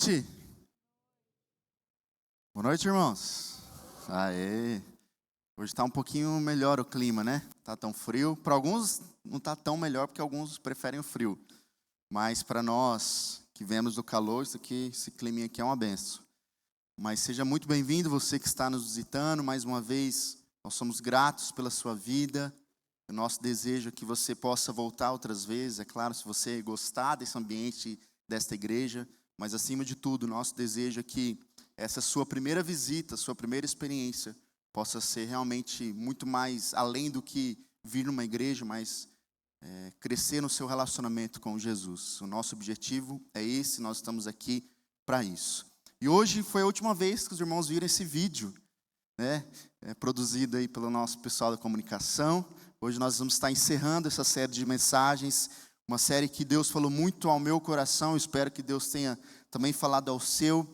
noite. Boa noite, irmãos. Aê. Hoje está um pouquinho melhor o clima, né? Tá tão frio. Para alguns não está tão melhor porque alguns preferem o frio. Mas para nós que viemos do calor, esse clima aqui é uma benção. Mas seja muito bem-vindo você que está nos visitando. Mais uma vez, nós somos gratos pela sua vida. O nosso desejo é que você possa voltar outras vezes. É claro, se você gostar desse ambiente, desta igreja. Mas acima de tudo, nosso desejo é que essa sua primeira visita, sua primeira experiência, possa ser realmente muito mais além do que vir numa igreja, mas crescer no seu relacionamento com Jesus. O nosso objetivo é esse, nós estamos aqui para isso. E hoje foi a última vez que os irmãos viram esse vídeo, né? Produzido aí pelo nosso pessoal da comunicação. Hoje nós vamos estar encerrando essa série de mensagens, uma série que Deus falou muito ao meu coração, espero que Deus tenha também falado ao seu,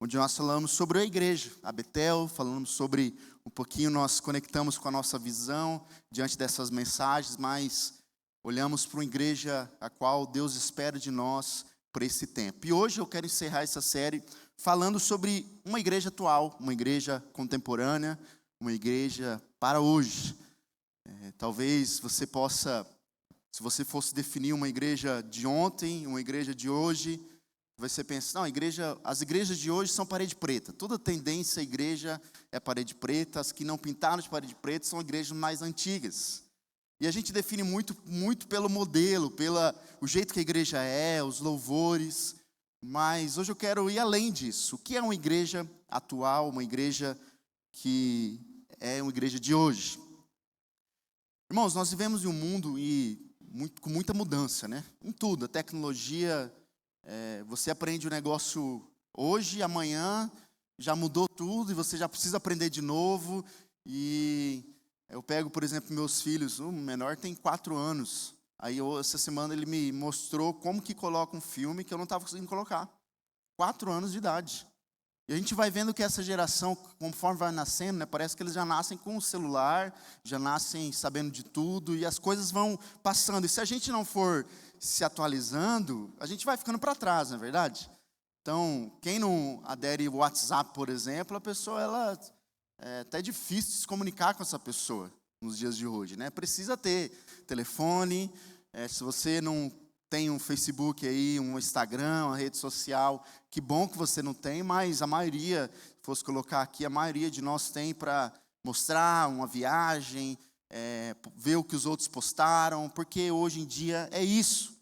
onde nós falamos sobre a igreja, a Betel, falamos sobre um pouquinho, nós conectamos com a nossa visão diante dessas mensagens, mas olhamos para uma igreja a qual Deus espera de nós por esse tempo. E hoje eu quero encerrar essa série falando sobre uma igreja atual, uma igreja contemporânea, uma igreja para hoje. Talvez você possa, se você fosse definir uma igreja de ontem, uma igreja de hoje, você pensa, não, as igrejas de hoje são parede preta. Toda tendência à igreja é parede preta. As que não pintaram de parede preta são igrejas mais antigas. E a gente define muito pelo modelo, o jeito que a igreja é, os louvores. Mas hoje eu quero ir além disso. O que é uma igreja atual, uma igreja que é uma igreja de hoje? Irmãos, nós vivemos em um mundo com muita mudança, né? Em tudo, a tecnologia, você aprende o negócio hoje, amanhã, já mudou tudo e você já precisa aprender de novo. E eu pego, por exemplo, meus filhos, o menor tem 4 anos. Aí essa semana ele me mostrou como que coloca um filme que eu não estava conseguindo colocar. 4 anos de idade. E a gente vai vendo que essa geração, conforme vai nascendo, né, parece que eles já nascem com o celular, já nascem sabendo de tudo, e as coisas vão passando. E se a gente não for se atualizando, a gente vai ficando para trás, não é verdade? Então, quem não adere ao WhatsApp, por exemplo, a pessoa, é até difícil se comunicar com essa pessoa nos dias de hoje, né? Precisa ter telefone, se você não tem um Facebook aí, um Instagram, uma rede social, que bom que você não tem, mas a maioria, se fosse colocar aqui, a maioria de nós tem para mostrar uma viagem, ver o que os outros postaram, porque hoje em dia é isso.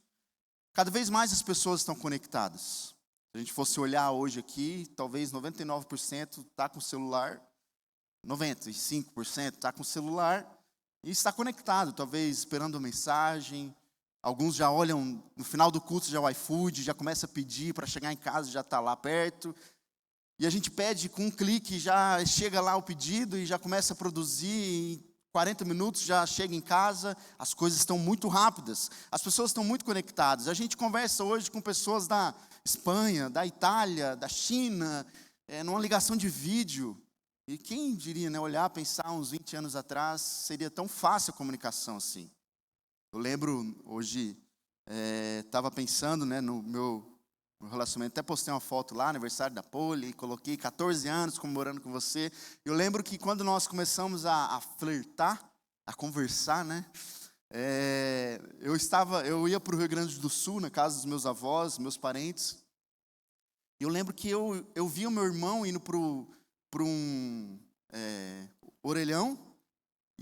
Cada vez mais as pessoas estão conectadas. Se a gente fosse olhar hoje aqui, talvez 99% está com o celular, 95% está com o celular e está conectado, talvez esperando uma mensagem. Alguns já olham, no final do culto já o iFood, já começa a pedir para chegar em casa, já está lá perto. E a gente pede com um clique, já chega lá o pedido e já começa a produzir. Em 40 minutos já chega em casa, as coisas estão muito rápidas. As pessoas estão muito conectadas. A gente conversa hoje com pessoas da Espanha, da Itália, da China, numa ligação de vídeo. E quem diria, né, olhar, pensar uns 20 anos atrás, seria tão fácil a comunicação assim. Eu lembro, hoje, estava pensando, né, no meu relacionamento, até postei uma foto lá, aniversário da Poli, coloquei 14 anos comemorando com você. Eu lembro que quando nós começamos a flertar, a conversar, né, eu ia para o Rio Grande do Sul, na casa dos meus avós, meus parentes, e eu lembro que eu via o meu irmão indo para um orelhão.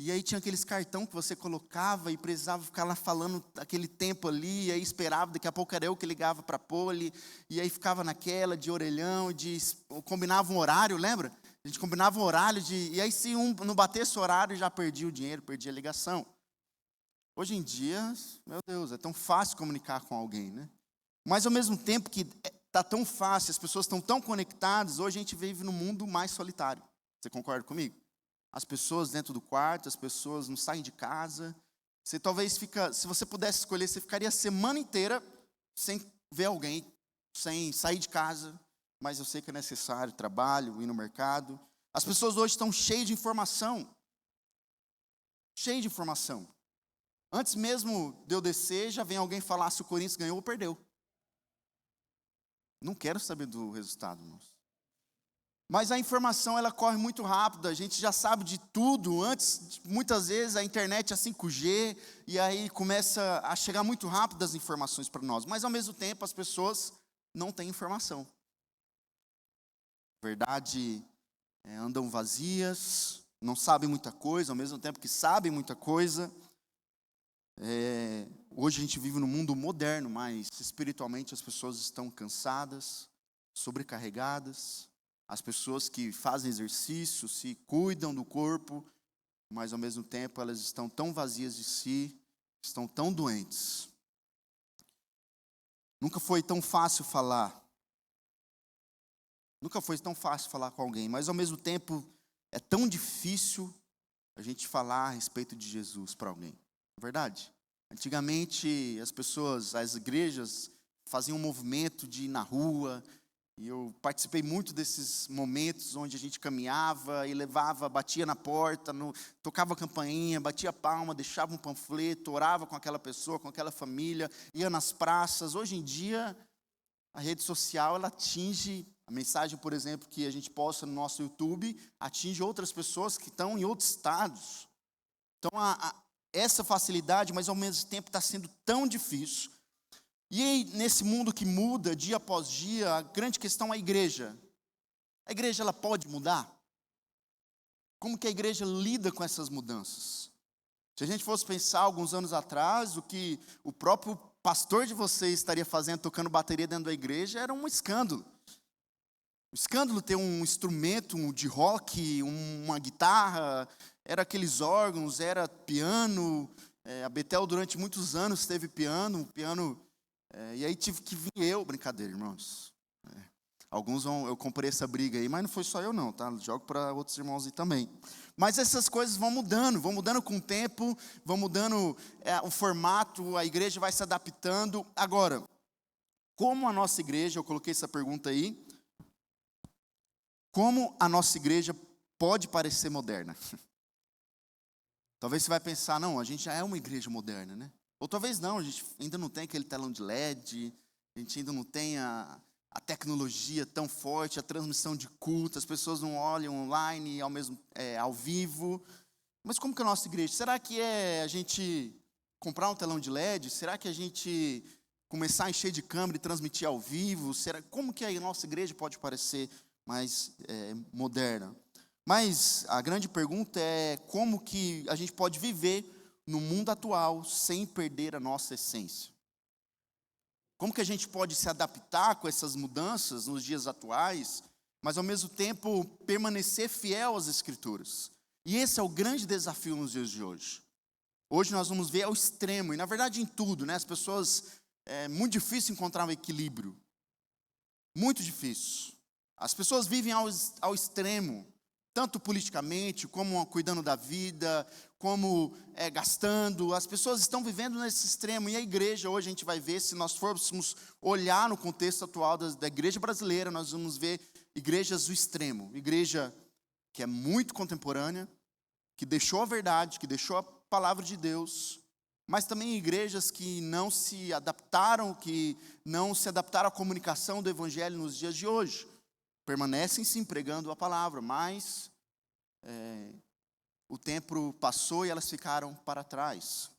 E aí tinha aqueles cartão que você colocava e precisava ficar lá falando aquele tempo ali, e aí esperava, daqui a pouco era eu que ligava para a Poli, e aí ficava naquela de orelhão, combinava um horário, lembra? A gente combinava um horário, e aí se um não batesse o horário, já perdia o dinheiro, perdia a ligação. Hoje em dia, meu Deus, é tão fácil comunicar com alguém, né? Mas ao mesmo tempo que está tão fácil, as pessoas estão tão conectadas, hoje a gente vive num mundo mais solitário. Você concorda comigo? As pessoas dentro do quarto, as pessoas não saem de casa. Você talvez se você pudesse escolher, você ficaria a semana inteira sem ver alguém, sem sair de casa. Mas eu sei que é necessário trabalho, ir no mercado. As pessoas hoje estão cheias de informação. Cheias de informação. Antes mesmo de eu descer, já vem alguém falar se o Corinthians ganhou ou perdeu. Não quero saber do resultado, irmãos. Mas a informação, ela corre muito rápido, a gente já sabe de tudo. Antes, muitas vezes, a internet é 5G, e aí começa a chegar muito rápido as informações para nós. Mas, ao mesmo tempo, as pessoas não têm informação. Na verdade, andam vazias, não sabem muita coisa, ao mesmo tempo que sabem muita coisa. Hoje a gente vive num mundo moderno, mas espiritualmente as pessoas estão cansadas, sobrecarregadas. As pessoas que fazem exercício, se cuidam do corpo, mas ao mesmo tempo elas estão tão vazias de si, estão tão doentes. Nunca foi tão fácil falar. Nunca foi tão fácil falar com alguém, mas ao mesmo tempo é tão difícil a gente falar a respeito de Jesus para alguém. É verdade? Antigamente as igrejas faziam um movimento de ir na rua, e eu participei muito desses momentos onde a gente caminhava e batia na porta, tocava a campainha, batia palma, deixava um panfleto, orava com aquela pessoa, com aquela família, ia nas praças. Hoje em dia, a rede social, ela atinge, a mensagem, por exemplo, que a gente posta no nosso YouTube, atinge outras pessoas que estão em outros estados. Então, essa facilidade, mas ao mesmo tempo está sendo tão difícil. E aí, nesse mundo que muda dia após dia, a grande questão é a igreja. A igreja, ela pode mudar? Como que a igreja lida com essas mudanças? Se a gente fosse pensar alguns anos atrás, o que o próprio pastor de vocês estaria fazendo, tocando bateria dentro da igreja, era um escândalo. O escândalo ter um instrumento de rock, uma guitarra, era aqueles órgãos, era piano. A Betel durante muitos anos teve piano, e aí tive que vir eu, brincadeira, irmãos. Eu comprei essa briga aí, mas não foi só eu não, tá? Jogo para outros irmãos aí também. Mas essas coisas vão mudando com o tempo, vão mudando o formato, a igreja vai se adaptando. Agora, como a nossa igreja, eu coloquei essa pergunta aí, como a nossa igreja pode parecer moderna? Talvez você vai pensar, não, a gente já é uma igreja moderna, né? Ou talvez não, a gente ainda não tem aquele telão de LED, a gente ainda não tem a tecnologia tão forte, a transmissão de culto, as pessoas não olham online ao vivo. Mas como que é a nossa igreja? Será que é a gente comprar um telão de LED? Será que a gente começar a encher de câmera e transmitir ao vivo? Como que a nossa igreja pode parecer mais moderna? Mas a grande pergunta é como que a gente pode viver no mundo atual sem perder a nossa essência? Como que a gente pode se adaptar com essas mudanças nos dias atuais, mas ao mesmo tempo permanecer fiel às Escrituras? E esse é o grande desafio nos dias de hoje. Hoje nós vamos ver ao extremo, e na verdade em tudo, né? As pessoas, é muito difícil encontrar um equilíbrio. Muito difícil. As pessoas vivem ao extremo, tanto politicamente, como cuidando da vida, como gastando. As pessoas estão vivendo nesse extremo. E a igreja, hoje a gente vai ver, se nós fôssemos olhar no contexto atual da igreja brasileira, nós vamos ver igrejas do extremo. Igreja que é muito contemporânea, que deixou a verdade, que deixou a palavra de Deus, mas também igrejas que não se adaptaram à comunicação do evangelho nos dias de hoje. Permanecem sim pregando a palavra, mas o tempo passou e elas ficaram para trás.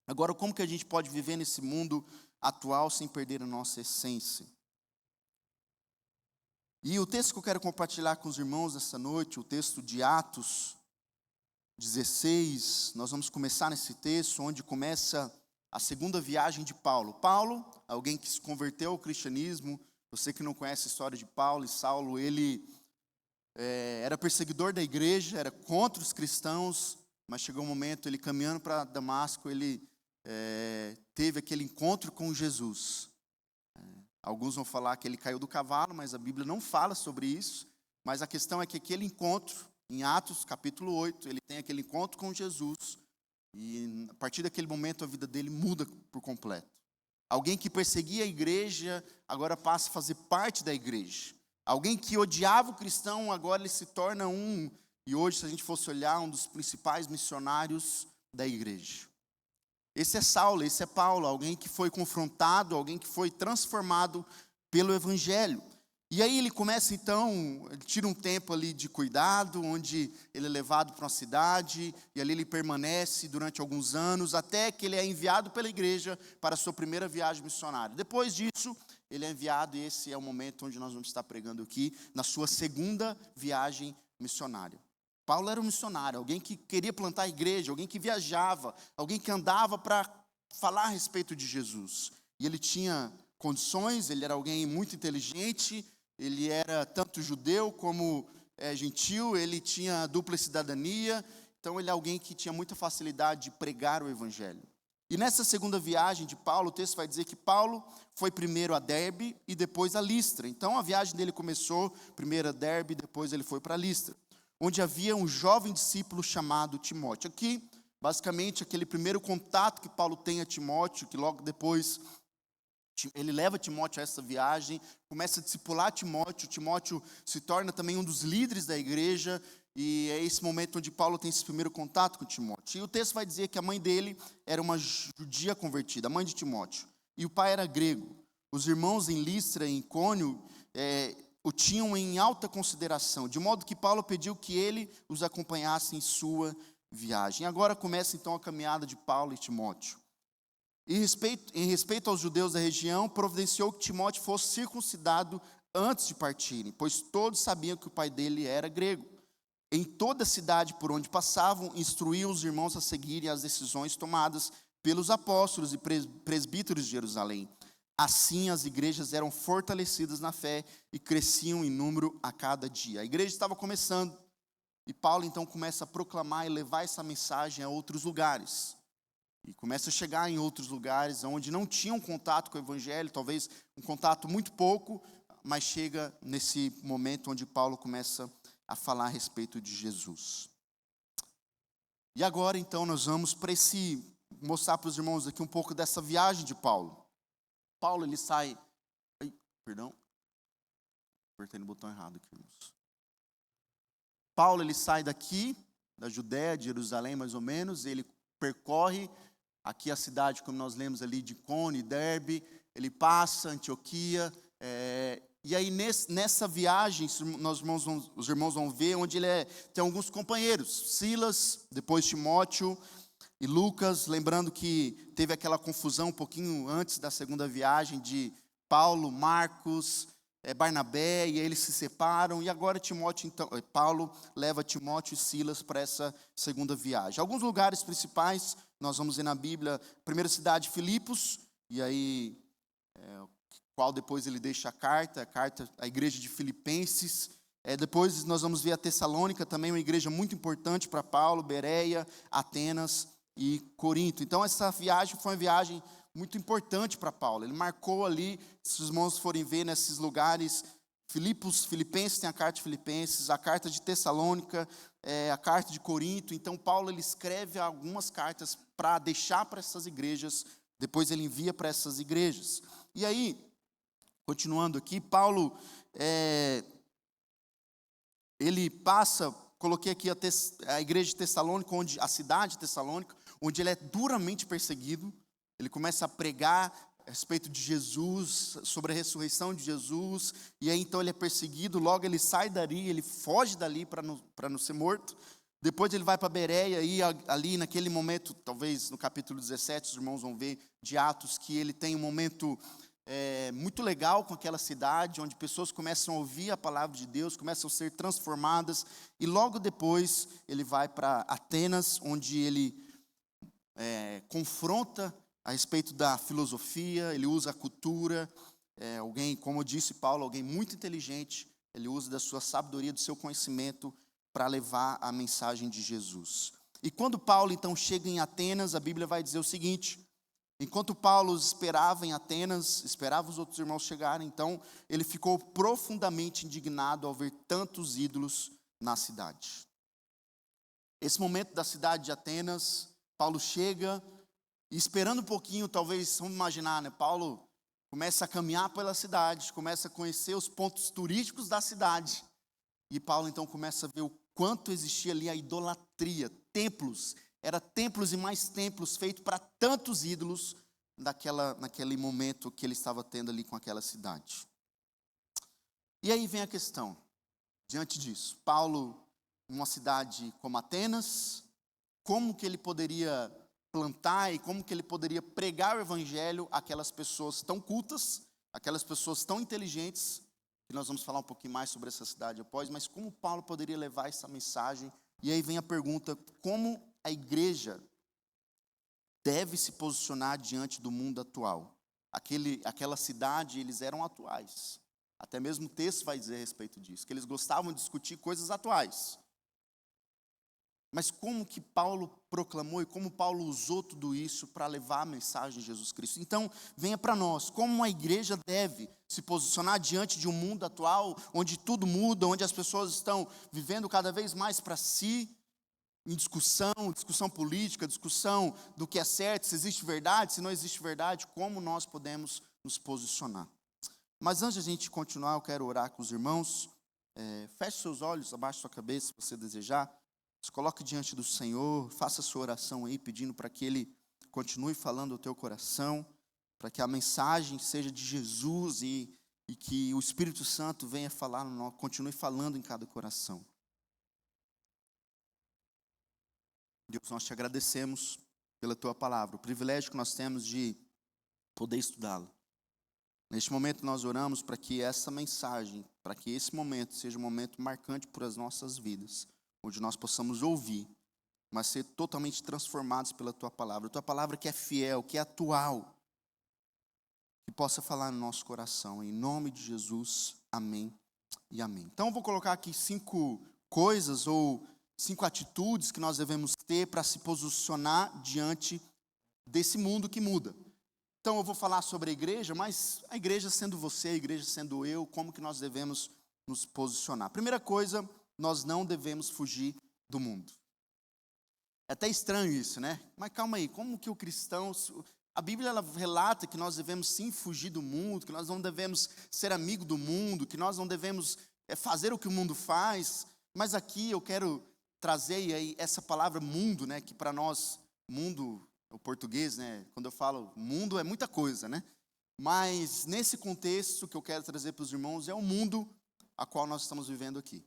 Agora, como que a gente pode viver nesse mundo atual sem perder a nossa essência? E o texto que eu quero compartilhar com os irmãos essa noite, o texto de Atos 16, nós vamos começar nesse texto, onde começa a segunda viagem de Paulo. Paulo, alguém que se converteu ao cristianismo. Você que não conhece a história de Paulo e Saulo, ele era perseguidor da igreja, era contra os cristãos, mas chegou um momento, ele caminhando para Damasco, ele teve aquele encontro com Jesus. Alguns vão falar que ele caiu do cavalo, mas a Bíblia não fala sobre isso. Mas a questão é que aquele encontro, em Atos capítulo 8, ele tem aquele encontro com Jesus, e a partir daquele momento a vida dele muda por completo. Alguém que perseguia a igreja, agora passa a fazer parte da igreja. Alguém que odiava o cristão, agora ele se torna e hoje, se a gente fosse olhar, um dos principais missionários da igreja. Esse é Saulo, esse é Paulo, alguém que foi confrontado, alguém que foi transformado pelo evangelho. E aí ele começa então, ele tira um tempo ali de cuidado, onde ele é levado para uma cidade, e ali ele permanece durante alguns anos, até que ele é enviado pela igreja para a sua primeira viagem missionária. Depois disso, ele é enviado, e esse é o momento onde nós vamos estar pregando aqui, na sua segunda viagem missionária. Paulo era um missionário, alguém que queria plantar a igreja, alguém que viajava, alguém que andava para falar a respeito de Jesus. E ele tinha condições, ele era alguém muito inteligente, ele era tanto judeu como gentil, ele tinha dupla cidadania, então ele é alguém que tinha muita facilidade de pregar o evangelho. E nessa segunda viagem de Paulo, o texto vai dizer que Paulo foi primeiro a Derbe e depois a Listra. Então a viagem dele começou primeiro a Derbe, depois ele foi para Listra, onde havia um jovem discípulo chamado Timóteo. Aqui, basicamente, aquele primeiro contato que Paulo tem a Timóteo, que logo depois ele leva Timóteo a essa viagem, começa a discipular Timóteo. Timóteo se torna também um dos líderes da igreja, e é esse momento onde Paulo tem esse primeiro contato com Timóteo. E o texto vai dizer que a mãe dele era uma judia convertida, a mãe de Timóteo, e o pai era grego. Os irmãos em Listra e em Icônio o tinham em alta consideração, de modo que Paulo pediu que ele os acompanhasse em sua viagem. Agora começa então a caminhada de Paulo e Timóteo. Em respeito aos judeus da região, providenciou que Timóteo fosse circuncidado antes de partirem, pois todos sabiam que o pai dele era grego. Em toda a cidade por onde passavam, instruíam os irmãos a seguirem as decisões tomadas pelos apóstolos e presbíteros de Jerusalém. Assim as igrejas eram fortalecidas na fé e cresciam em número a cada dia. A igreja estava começando, e Paulo então começa a proclamar e levar essa mensagem a outros lugares. E começa a chegar em outros lugares onde não tinham contato com o evangelho, talvez um contato muito pouco, mas chega nesse momento onde Paulo começa a falar a respeito de Jesus. E agora então nós vamos mostrar para os irmãos aqui um pouco dessa viagem de Paulo. Paulo ele sai, apertei no botão errado aqui, irmãos. Paulo ele sai daqui, da Judéia, de Jerusalém mais ou menos, ele percorre aqui a cidade, como nós lemos ali, de Icônio e Derbe, ele passa Antioquia, e aí nessa viagem, os irmãos vão ver, onde ele tem alguns companheiros, Silas, depois Timóteo e Lucas, lembrando que teve aquela confusão um pouquinho antes da segunda viagem de Paulo, Marcos, Barnabé, e aí eles se separam, e agora Paulo leva Timóteo e Silas para essa segunda viagem. Alguns lugares principais, nós vamos ver na Bíblia, primeira cidade, Filipos, e aí, qual depois ele deixa a carta à igreja de Filipenses. Depois nós vamos ver a Tessalônica, também uma igreja muito importante para Paulo, Bereia, Atenas e Corinto. Então essa viagem foi uma viagem muito importante para Paulo. Ele marcou ali, se os irmãos forem ver nesses lugares, Filipenses tem a carta de Filipenses, a carta de Tessalônica, a carta de Corinto. Então Paulo ele escreve algumas cartas para deixar para essas igrejas, depois ele envia para essas igrejas. E aí, continuando aqui, Paulo, ele passa, coloquei aqui a igreja de Tessalônica, a cidade de Tessalônica, onde ele é duramente perseguido. Ele começa a pregar a respeito de Jesus, sobre a ressurreição de Jesus, e aí então ele é perseguido, logo ele sai dali, ele foge dali para não ser morto. Depois ele vai para Bereia, e ali naquele momento, talvez no capítulo 17, os irmãos vão ver de Atos, que ele tem um momento muito legal com aquela cidade, onde pessoas começam a ouvir a palavra de Deus, começam a ser transformadas, e logo depois ele vai para Atenas, onde ele confronta a respeito da filosofia, ele usa a cultura, alguém, como eu disse Paulo, alguém muito inteligente, ele usa da sua sabedoria, do seu conhecimento para levar a mensagem de Jesus. E quando Paulo então chega em Atenas, a Bíblia vai dizer o seguinte: enquanto Paulo esperava em Atenas, esperava os outros irmãos chegarem, então ele ficou profundamente indignado ao ver tantos ídolos na cidade. Esse momento da cidade de Atenas, Paulo chega, e esperando um pouquinho, talvez, vamos imaginar, né? Paulo começa a caminhar pela cidade, começa a conhecer os pontos turísticos da cidade. E Paulo então começa a ver o quanto existia ali a idolatria, templos, era templos e mais templos feitos para tantos ídolos naquele momento que ele estava tendo ali com aquela cidade. E aí vem a questão, diante disso, Paulo, numa cidade como Atenas, como que ele poderia plantar e como que ele poderia pregar o evangelho àquelas pessoas tão cultas, aquelas pessoas tão inteligentes, que nós vamos falar um pouquinho mais sobre essa cidade após, mas como Paulo poderia levar essa mensagem? E aí vem a pergunta, como a igreja deve se posicionar diante do mundo atual? Aquela cidade, eles eram atuais. Até mesmo o texto vai dizer a respeito disso, que eles gostavam de discutir coisas atuais. Mas como que Paulo proclamou e como Paulo usou tudo isso para levar a mensagem de Jesus Cristo? Então, venha para nós, como a igreja deve se posicionar diante de um mundo atual, onde tudo muda, onde as pessoas estão vivendo cada vez mais para si, em discussão política, discussão do que é certo, se existe verdade, se não existe verdade, como nós podemos nos posicionar. Mas antes de a gente continuar, eu quero orar com os irmãos. Feche seus olhos, abaixe sua cabeça, se você desejar. Se coloque diante do Senhor, faça a sua oração aí, pedindo para que Ele continue falando ao teu coração, para que a mensagem seja de Jesus e que o Espírito Santo venha falar, continue falando em cada coração. Deus, nós te agradecemos pela tua palavra, o privilégio que nós temos de poder estudá-la. Neste momento nós oramos para que essa mensagem, para que esse momento seja um momento marcante para as nossas vidas, onde nós possamos ouvir, mas ser totalmente transformados pela tua palavra que é fiel, que é atual, que possa falar no nosso coração, em nome de Jesus, amém e amém. Então eu vou colocar aqui 5 coisas ou 5 atitudes que nós devemos ter para se posicionar diante desse mundo que muda. Então eu vou falar sobre a igreja, mas a igreja sendo você, a igreja sendo eu, como que nós devemos nos posicionar? Primeira coisa, nós não devemos fugir do mundo. É até estranho isso, né? Mas calma aí, como que o cristão... A Bíblia ela relata que nós devemos sim fugir do mundo, que nós não devemos ser amigo do mundo, que nós não devemos fazer o que o mundo faz. Mas aqui eu quero trazer aí essa palavra mundo, né? Que para nós, mundo, o português, né? Quando eu falo mundo é muita coisa, né? Mas nesse contexto que eu quero trazer para os irmãos é o mundo a qual nós estamos vivendo aqui.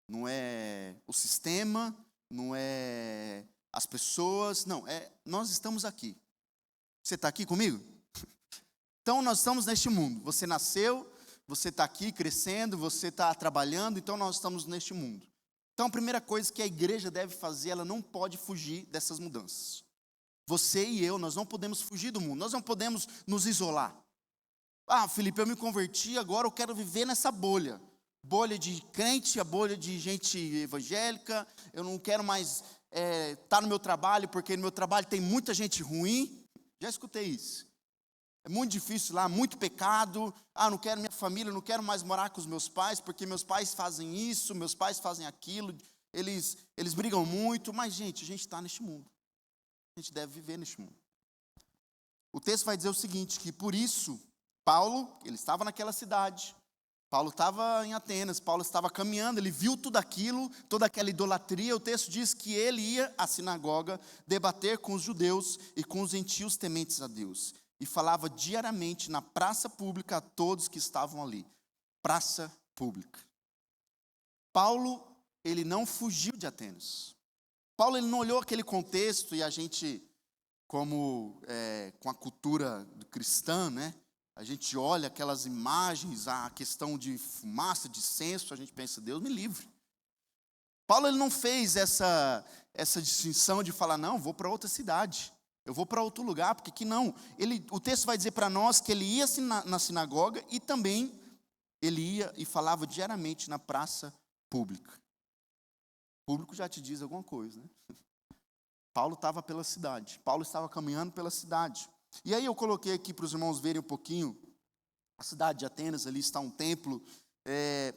Não é o sistema, não é as pessoas, não, nós estamos aqui. Você está aqui comigo? Então nós estamos neste mundo. Você nasceu, você está aqui crescendo, você está trabalhando, então nós estamos neste mundo. Então a primeira coisa que a igreja deve fazer, ela não pode fugir dessas mudanças. Você e eu, nós não podemos fugir do mundo, nós não podemos nos isolar. Ah, Felipe, eu me converti, agora eu quero viver nessa bolha. Bolha de crente, a bolha de gente evangélica, eu não quero mais estar no meu trabalho, porque no meu trabalho tem muita gente ruim. Já escutei isso. É muito difícil lá, muito pecado. Ah, não quero minha família, não quero mais morar com os meus pais, porque meus pais fazem isso, meus pais fazem aquilo, eles brigam muito. Mas, gente, a gente está neste mundo. A gente deve viver neste mundo. O texto vai dizer o seguinte, que por isso, Paulo, ele estava naquela cidade, Paulo estava em Atenas, Paulo estava caminhando, ele viu tudo aquilo, toda aquela idolatria. O texto diz que ele ia à sinagoga debater com os judeus e com os gentios tementes a Deus. E falava diariamente na praça pública a todos que estavam ali. Praça pública. Paulo, ele não fugiu de Atenas. Paulo, ele não olhou aquele contexto e a gente, como com a cultura cristã, né? A gente olha aquelas imagens, a questão de fumaça, de incenso, a gente pensa, Deus me livre. Paulo ele não fez essa distinção de falar, não, vou para outra cidade, eu vou para outro lugar, porque aqui não. O texto vai dizer para nós que ele ia na sinagoga e também ele ia e falava diariamente na praça pública. O público já te diz alguma coisa, né? Paulo estava pela cidade, Paulo estava caminhando pela cidade. E aí eu coloquei aqui para os irmãos verem um pouquinho, a cidade de Atenas, ali está um templo,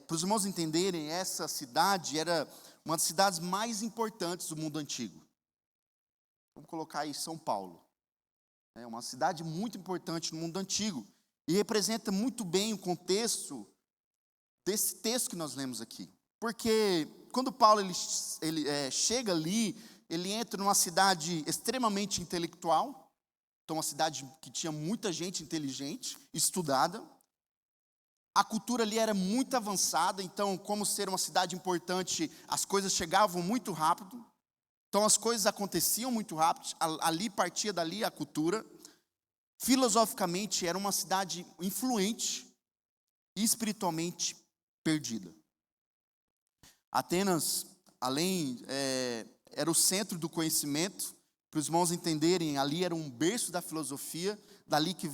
para os irmãos entenderem, essa cidade era uma das cidades mais importantes do mundo antigo. Vamos colocar aí São Paulo, é uma cidade muito importante no mundo antigo, e representa muito bem o contexto desse texto que nós lemos aqui. Porque quando Paulo ele chega ali, ele entra numa cidade extremamente intelectual, então uma cidade que tinha muita gente inteligente, estudada. A cultura ali era muito avançada, então, como ser uma cidade importante, as coisas chegavam muito rápido. Então, as coisas aconteciam muito rápido, ali partia dali a cultura. Filosoficamente, era uma cidade influente e espiritualmente perdida. Atenas, era o centro do conhecimento. Para os irmãos entenderem, ali era um berço da filosofia, dali que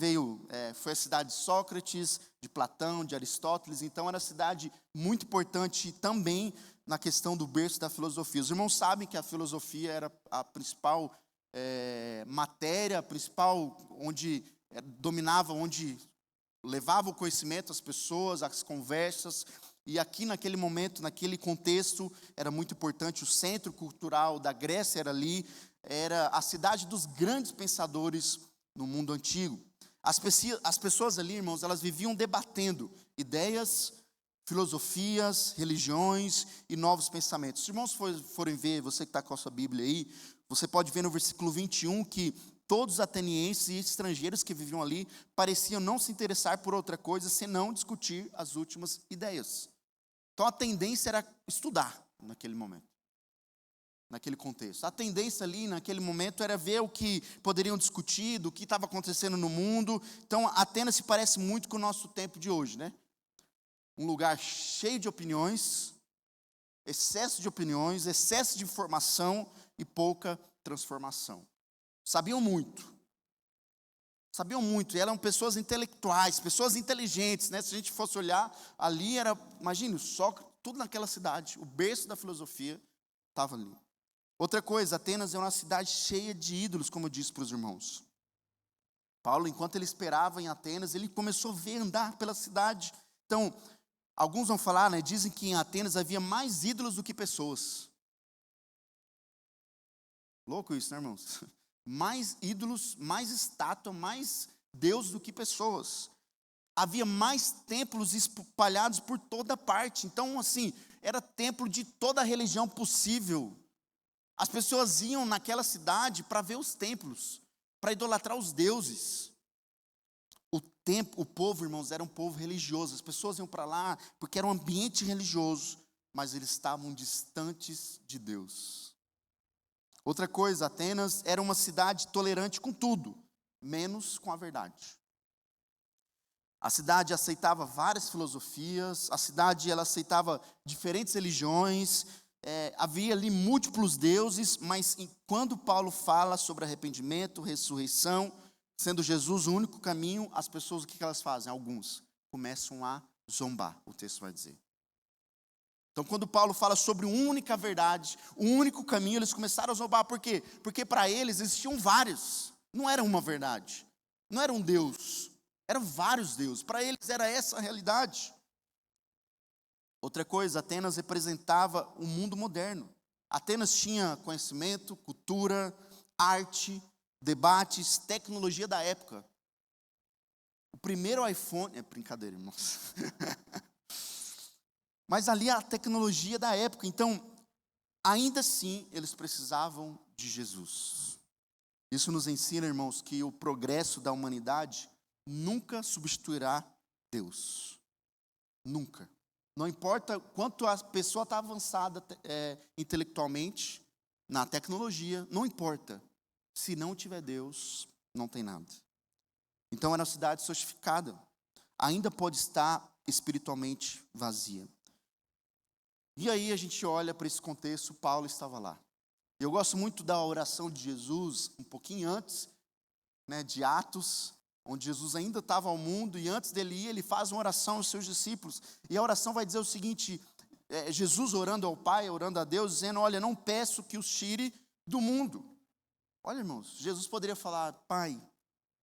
foi a cidade de Sócrates, de Platão, de Aristóteles. Então era uma cidade muito importante também na questão do berço da filosofia. Os irmãos sabem que a filosofia era a principal matéria, a principal onde dominava, onde levava o conhecimento às pessoas, às conversas. E aqui naquele momento, naquele contexto, era muito importante. O centro cultural da Grécia era ali, era a cidade dos grandes pensadores no mundo antigo. As pessoas ali, irmãos, elas viviam debatendo ideias, filosofias, religiões e novos pensamentos. Se os irmãos forem ver, você que está com a sua Bíblia aí, você pode ver no versículo 21 que todos os atenienses e estrangeiros que viviam ali pareciam não se interessar por outra coisa senão discutir as últimas ideias. Então a tendência era estudar naquele momento, naquele contexto. A tendência ali naquele momento era ver o que poderiam discutir, do que estava acontecendo no mundo. Então Atenas se parece muito com o nosso tempo de hoje, né? Um lugar cheio de opiniões, excesso de informação e pouca transformação. Sabiam muito, e eram pessoas intelectuais, pessoas inteligentes, né? Se a gente fosse olhar, ali imagine, só tudo naquela cidade, o berço da filosofia estava ali. Outra coisa, Atenas é uma cidade cheia de ídolos, como eu disse para os irmãos. Paulo, enquanto ele esperava em Atenas, ele começou a andar pela cidade. Então, alguns vão falar, né? Dizem que em Atenas havia mais ídolos do que pessoas. Louco isso, né, irmãos? Mais ídolos, mais estátua, mais Deus do que pessoas. Havia mais templos espalhados por toda parte. Então, assim, era templo de toda a religião possível. As pessoas iam naquela cidade para ver os templos, para idolatrar os deuses. O povo, irmãos, era um povo religioso. As pessoas iam para lá porque era um ambiente religioso, mas eles estavam distantes de Deus. Outra coisa, Atenas era uma cidade tolerante com tudo, menos com a verdade. A cidade aceitava várias filosofias, a cidade ela aceitava diferentes religiões, havia ali múltiplos deuses, mas quando Paulo fala sobre arrependimento, ressurreição, sendo Jesus o único caminho, as pessoas, o que elas fazem? Alguns começam a zombar, o texto vai dizer. Então, quando Paulo fala sobre uma única verdade, o único caminho, eles começaram a zombar. Por quê? Porque para eles existiam vários. Não era uma verdade. Não era um Deus. Eram vários deuses. Para eles era essa a realidade. Outra coisa, Atenas representava o mundo moderno. Atenas tinha conhecimento, cultura, arte, debates, tecnologia da época. O primeiro iPhone... É brincadeira, irmãos. Mas ali a tecnologia da época. Então, ainda assim, eles precisavam de Jesus. Isso nos ensina, irmãos, que o progresso da humanidade nunca substituirá Deus. Nunca. Não importa quanto a pessoa está avançada intelectualmente, na tecnologia, não importa. Se não tiver Deus, não tem nada. Então, era uma cidade sofistificada. Ainda pode estar espiritualmente vazia. E aí a gente olha para esse contexto, Paulo estava lá. Eu gosto muito da oração de Jesus, um pouquinho antes, né, de Atos, onde Jesus ainda estava ao mundo, e antes dele ir, ele faz uma oração aos seus discípulos. E a oração vai dizer o seguinte, Jesus orando ao Pai, orando a Deus, dizendo, olha, não peço que os tire do mundo. Olha, irmãos, Jesus poderia falar, Pai,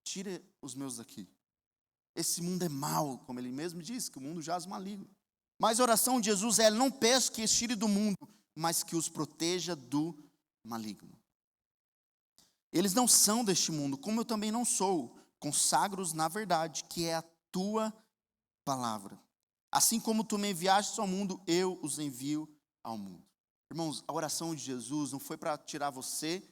tire os meus daqui. Esse mundo é mau, como ele mesmo disse, que o mundo jaz maligno. Mas a oração de Jesus é, não peço que os tire do mundo, mas que os proteja do maligno. Eles não são deste mundo, como eu também não sou. Consagro-os na verdade, que é a tua palavra. Assim como tu me enviaste ao mundo, eu os envio ao mundo. Irmãos, a oração de Jesus não foi para tirar você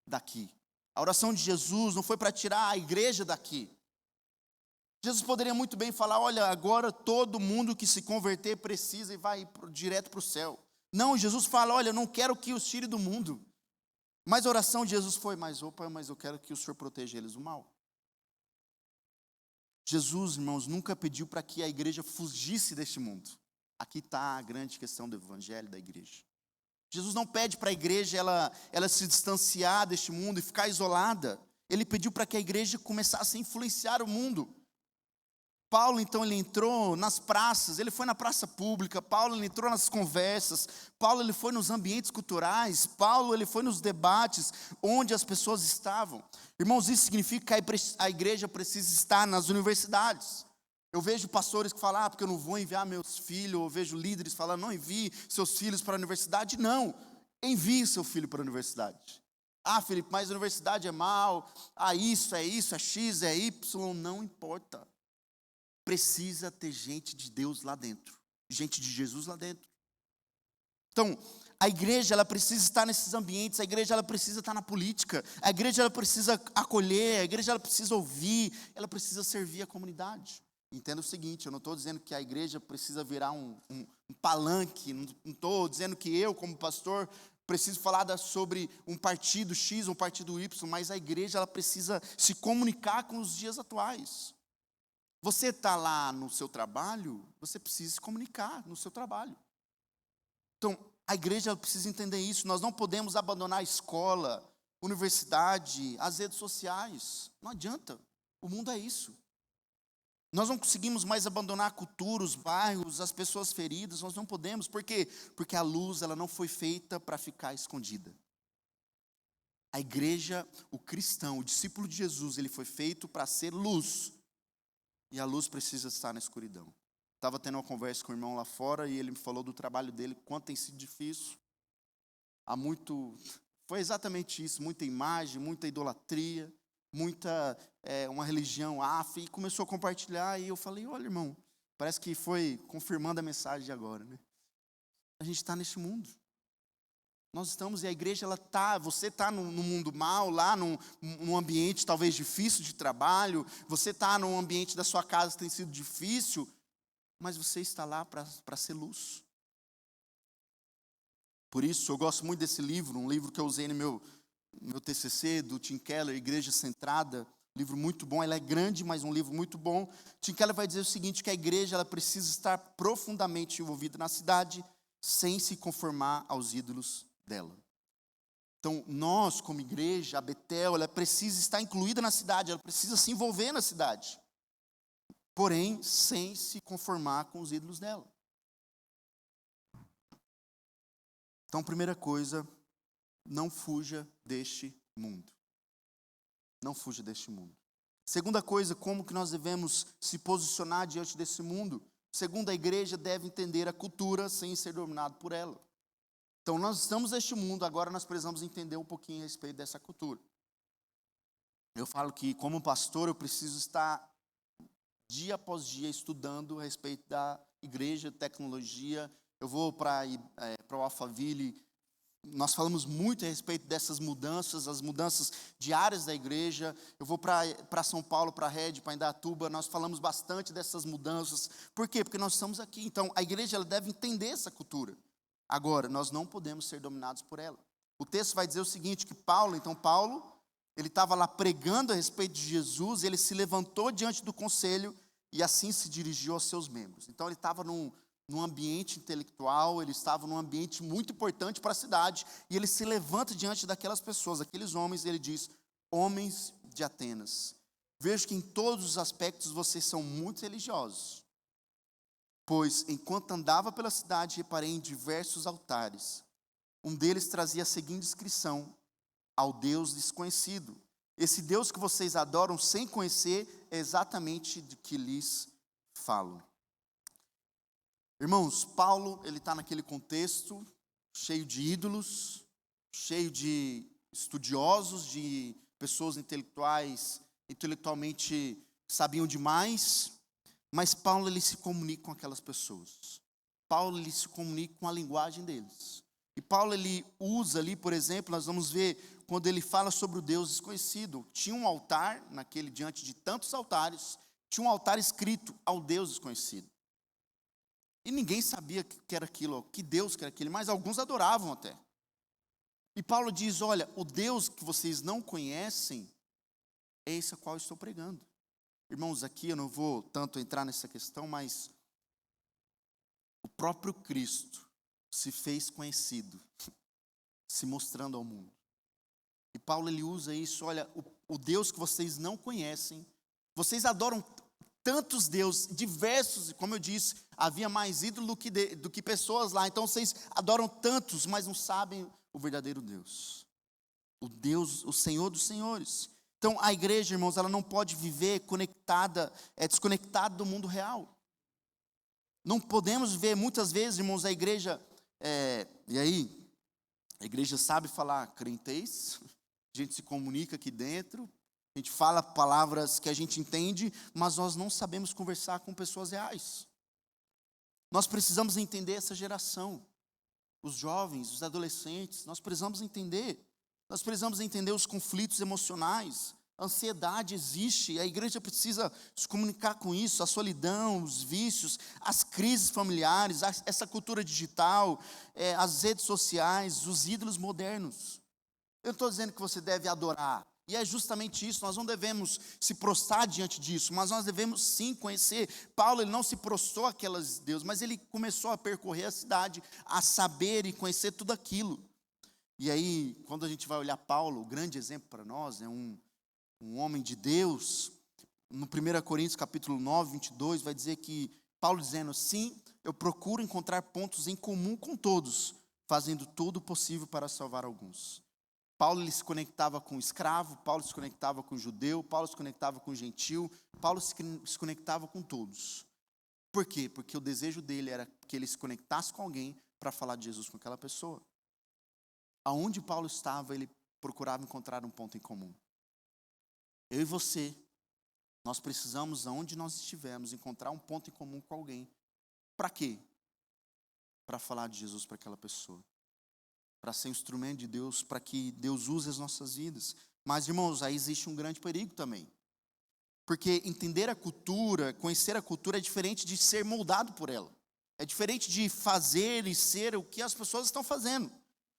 daqui. A oração de Jesus não foi para tirar a igreja daqui. Jesus poderia muito bem falar, olha, agora todo mundo que se converter precisa e vai direto para o céu. Não, Jesus fala, olha, eu não quero que os tire do mundo. Mas a oração de Jesus foi, mas eu quero que o Senhor proteja eles do mal. Jesus, irmãos, nunca pediu para que a igreja fugisse deste mundo. Aqui está a grande questão do evangelho da igreja. Jesus não pede para a igreja ela se distanciar deste mundo e ficar isolada. Ele pediu para que a igreja começasse a influenciar o mundo. Paulo, então, ele entrou nas praças, ele foi na praça pública, Paulo, ele entrou nas conversas, Paulo, ele foi nos ambientes culturais, Paulo, ele foi nos debates onde as pessoas estavam. Irmãos, isso significa que a igreja precisa estar nas universidades. Eu vejo pastores que falam, porque eu não vou enviar meus filhos, eu vejo líderes falando, não envie seus filhos para a universidade. Não, envie seu filho para a universidade. Felipe, mas a universidade é mal, isso, é X, é Y, não importa. Precisa ter gente de Deus lá dentro, gente de Jesus lá dentro. Então, a igreja, ela precisa estar nesses ambientes, a igreja, ela precisa estar na política, a igreja, ela precisa acolher, a igreja, ela precisa ouvir, ela precisa servir a comunidade. Entenda o seguinte, eu não estou dizendo que a igreja precisa virar um palanque, não estou dizendo que eu, como pastor, preciso falar sobre um partido X, um partido Y, mas a igreja, ela precisa se comunicar com os dias atuais. Você está lá no seu trabalho, você precisa se comunicar no seu trabalho. Então, a igreja precisa entender isso. Nós não podemos abandonar a escola, universidade, as redes sociais. Não adianta. O mundo é isso. Nós não conseguimos mais abandonar a cultura, os bairros, as pessoas feridas. Nós não podemos. Por quê? Porque a luz, ela não foi feita para ficar escondida. A igreja, o cristão, o discípulo de Jesus, ele foi feito para ser luz. E a luz precisa estar na escuridão. Estava tendo uma conversa com o irmão lá fora e ele me falou do trabalho dele, quanto tem sido difícil. Foi exatamente isso, muita imagem, muita idolatria, uma religião e começou a compartilhar. E eu falei, olha, irmão, parece que foi confirmando a mensagem de agora, né? A gente está neste mundo. Nós estamos, e a igreja, você está no mundo mal, lá num ambiente talvez difícil de trabalho, você está num ambiente da sua casa que tem sido difícil, mas você está lá para ser luz. Por isso, eu gosto muito desse livro, um livro que eu usei no meu TCC, do Tim Keller, Igreja Centrada, livro muito bom, ele é grande, mas um livro muito bom. Tim Keller vai dizer o seguinte, que a igreja, ela precisa estar profundamente envolvida na cidade, sem se conformar aos ídolos dela. Então, nós, como igreja, a Betel, ela precisa estar incluída na cidade, ela precisa se envolver na cidade, porém, sem se conformar com os ídolos dela. Então, primeira coisa, não fuja deste mundo. Não fuja deste mundo. Segunda coisa, como que nós devemos se posicionar diante desse mundo? Segundo, a igreja deve entender a cultura sem ser dominado por ela. Então, nós estamos neste mundo, agora nós precisamos entender um pouquinho a respeito dessa cultura. Eu falo que, como pastor, eu preciso estar dia após dia estudando a respeito da igreja, tecnologia. Eu vou para o Alphaville, nós falamos muito a respeito dessas mudanças, as mudanças diárias da igreja. Eu vou para São Paulo, para a Rede, para Indaiatuba, nós falamos bastante dessas mudanças. Por quê? Porque nós estamos aqui. Então, a igreja, ela deve entender essa cultura. Agora, nós não podemos ser dominados por ela. O texto vai dizer o seguinte, que Paulo, ele estava lá pregando a respeito de Jesus, ele se levantou diante do conselho e assim se dirigiu aos seus membros. Então, ele estava num ambiente intelectual, ele estava num ambiente muito importante para a cidade, e ele se levanta diante daquelas pessoas, aqueles homens, e ele diz, homens de Atenas, vejo que em todos os aspectos vocês são muito religiosos. Pois, enquanto andava pela cidade, reparei em diversos altares. Um deles trazia a seguinte inscrição, ao Deus desconhecido. Esse Deus que vocês adoram sem conhecer é exatamente de que lhes falo. Irmãos, Paulo, ele está naquele contexto, cheio de ídolos, cheio de estudiosos, de pessoas intelectualmente sabiam demais. Mas Paulo, ele se comunica com aquelas pessoas. Paulo, ele se comunica com a linguagem deles. E Paulo, ele usa ali, por exemplo, nós vamos ver, quando ele fala sobre o Deus desconhecido. Tinha um altar, diante de tantos altares, tinha um altar escrito ao Deus desconhecido. E ninguém sabia que era aquilo, que Deus que era aquele, mas alguns adoravam até. E Paulo diz, olha, o Deus que vocês não conhecem, é esse a qual eu estou pregando. Irmãos, aqui eu não vou tanto entrar nessa questão, mas o próprio Cristo se fez conhecido, se mostrando ao mundo. E Paulo ele usa isso, olha, o Deus que vocês não conhecem, vocês adoram tantos deuses, diversos, como eu disse, havia mais ídolo do que pessoas lá, então vocês adoram tantos, mas não sabem o verdadeiro Deus. O Deus, o Senhor dos senhores. Então a igreja, irmãos, ela não pode viver desconectada do mundo real. Não podemos ver, muitas vezes, irmãos, a igreja, e aí, a igreja sabe falar crentez, a gente se comunica aqui dentro, a gente fala palavras que a gente entende, mas nós não sabemos conversar com pessoas reais. Nós precisamos entender essa geração, os jovens, os adolescentes, nós precisamos entender os conflitos emocionais, a ansiedade existe, a igreja precisa se comunicar com isso, a solidão, os vícios, as crises familiares, essa cultura digital, as redes sociais, os ídolos modernos. Eu não estou dizendo que você deve adorar, e é justamente isso, nós não devemos se prostrar diante disso, mas nós devemos sim conhecer. Paulo ele não se prostrou àquelas deuses, mas ele começou a percorrer a cidade, a saber e conhecer tudo aquilo. E aí, quando a gente vai olhar Paulo, o grande exemplo para nós é um homem de Deus. No 1 Coríntios capítulo 9, 22, vai dizer que Paulo dizendo, sim, eu procuro encontrar pontos em comum com todos, fazendo tudo o possível para salvar alguns. Paulo ele se conectava com o escravo, Paulo se conectava com o judeu, Paulo se conectava com o gentil, Paulo se conectava com todos. Por quê? Porque o desejo dele era que ele se conectasse com alguém para falar de Jesus com aquela pessoa. Aonde Paulo estava, ele procurava encontrar um ponto em comum. Eu e você, nós precisamos, aonde nós estivermos, encontrar um ponto em comum com alguém. Para quê? Para falar de Jesus para aquela pessoa. Para ser um instrumento de Deus, para que Deus use as nossas vidas. Mas, irmãos, aí existe um grande perigo também. Porque entender a cultura, conhecer a cultura é diferente de ser moldado por ela. É diferente de fazer e ser o que as pessoas estão fazendo.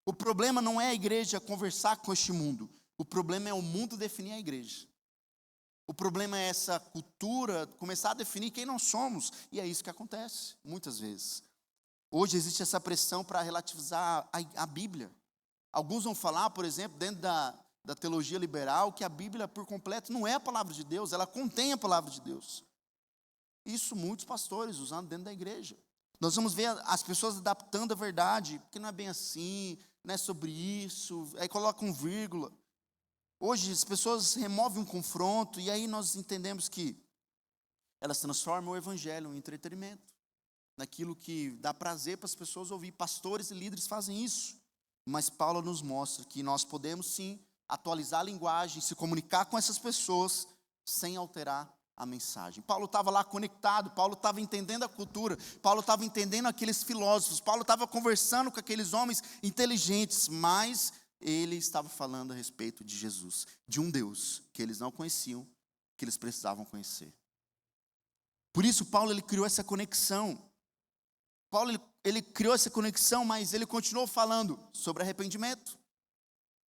O problema não é a igreja conversar com este mundo. O problema é o mundo definir a igreja. O problema é essa cultura começar a definir quem nós somos. E é isso que acontece, muitas vezes. Hoje existe essa pressão para relativizar a Bíblia. Alguns vão falar, por exemplo, dentro da teologia liberal, que a Bíblia por completo não é a palavra de Deus, ela contém a palavra de Deus. Isso muitos pastores usando dentro da igreja. Nós vamos ver as pessoas adaptando a verdade, porque não é bem assim, não é sobre isso, aí colocam vírgula. Hoje as pessoas removem um confronto e aí nós entendemos que elas transformam o evangelho em entretenimento, naquilo que dá prazer para as pessoas ouvir. Pastores e líderes fazem isso, mas Paulo nos mostra que nós podemos sim atualizar a linguagem, se comunicar com essas pessoas sem alterar a mensagem. Paulo estava lá conectado, Paulo estava entendendo a cultura, Paulo estava entendendo aqueles filósofos, Paulo estava conversando com aqueles homens inteligentes, mas ele estava falando a respeito de Jesus, de um Deus que eles não conheciam, que eles precisavam conhecer. Por isso Paulo ele criou essa conexão. Paulo ele criou essa conexão, mas ele continuou falando sobre arrependimento.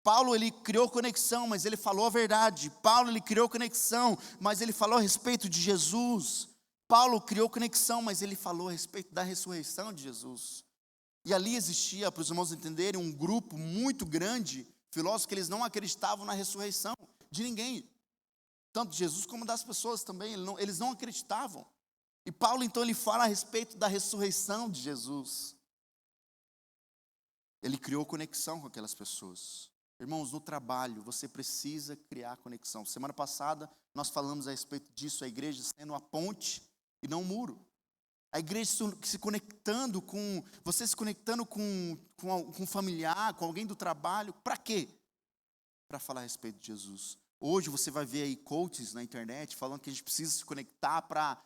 Paulo ele criou conexão, mas ele falou a verdade. Paulo ele criou conexão, mas ele falou a respeito de Jesus. Paulo criou conexão, mas ele falou a respeito da ressurreição de Jesus. E ali existia, para os irmãos entenderem, um grupo muito grande, filósofos, que eles não acreditavam na ressurreição de ninguém. Tanto de Jesus como das pessoas também, eles não acreditavam. E Paulo então ele fala a respeito da ressurreição de Jesus. Ele criou conexão com aquelas pessoas. Irmãos, no trabalho você precisa criar conexão. Semana passada nós falamos a respeito disso, a igreja sendo a ponte e não o muro. A igreja se conectando com, você se conectando com um familiar, com alguém do trabalho, para quê? Para falar a respeito de Jesus. Hoje você vai ver aí coaches na internet falando que a gente precisa se conectar para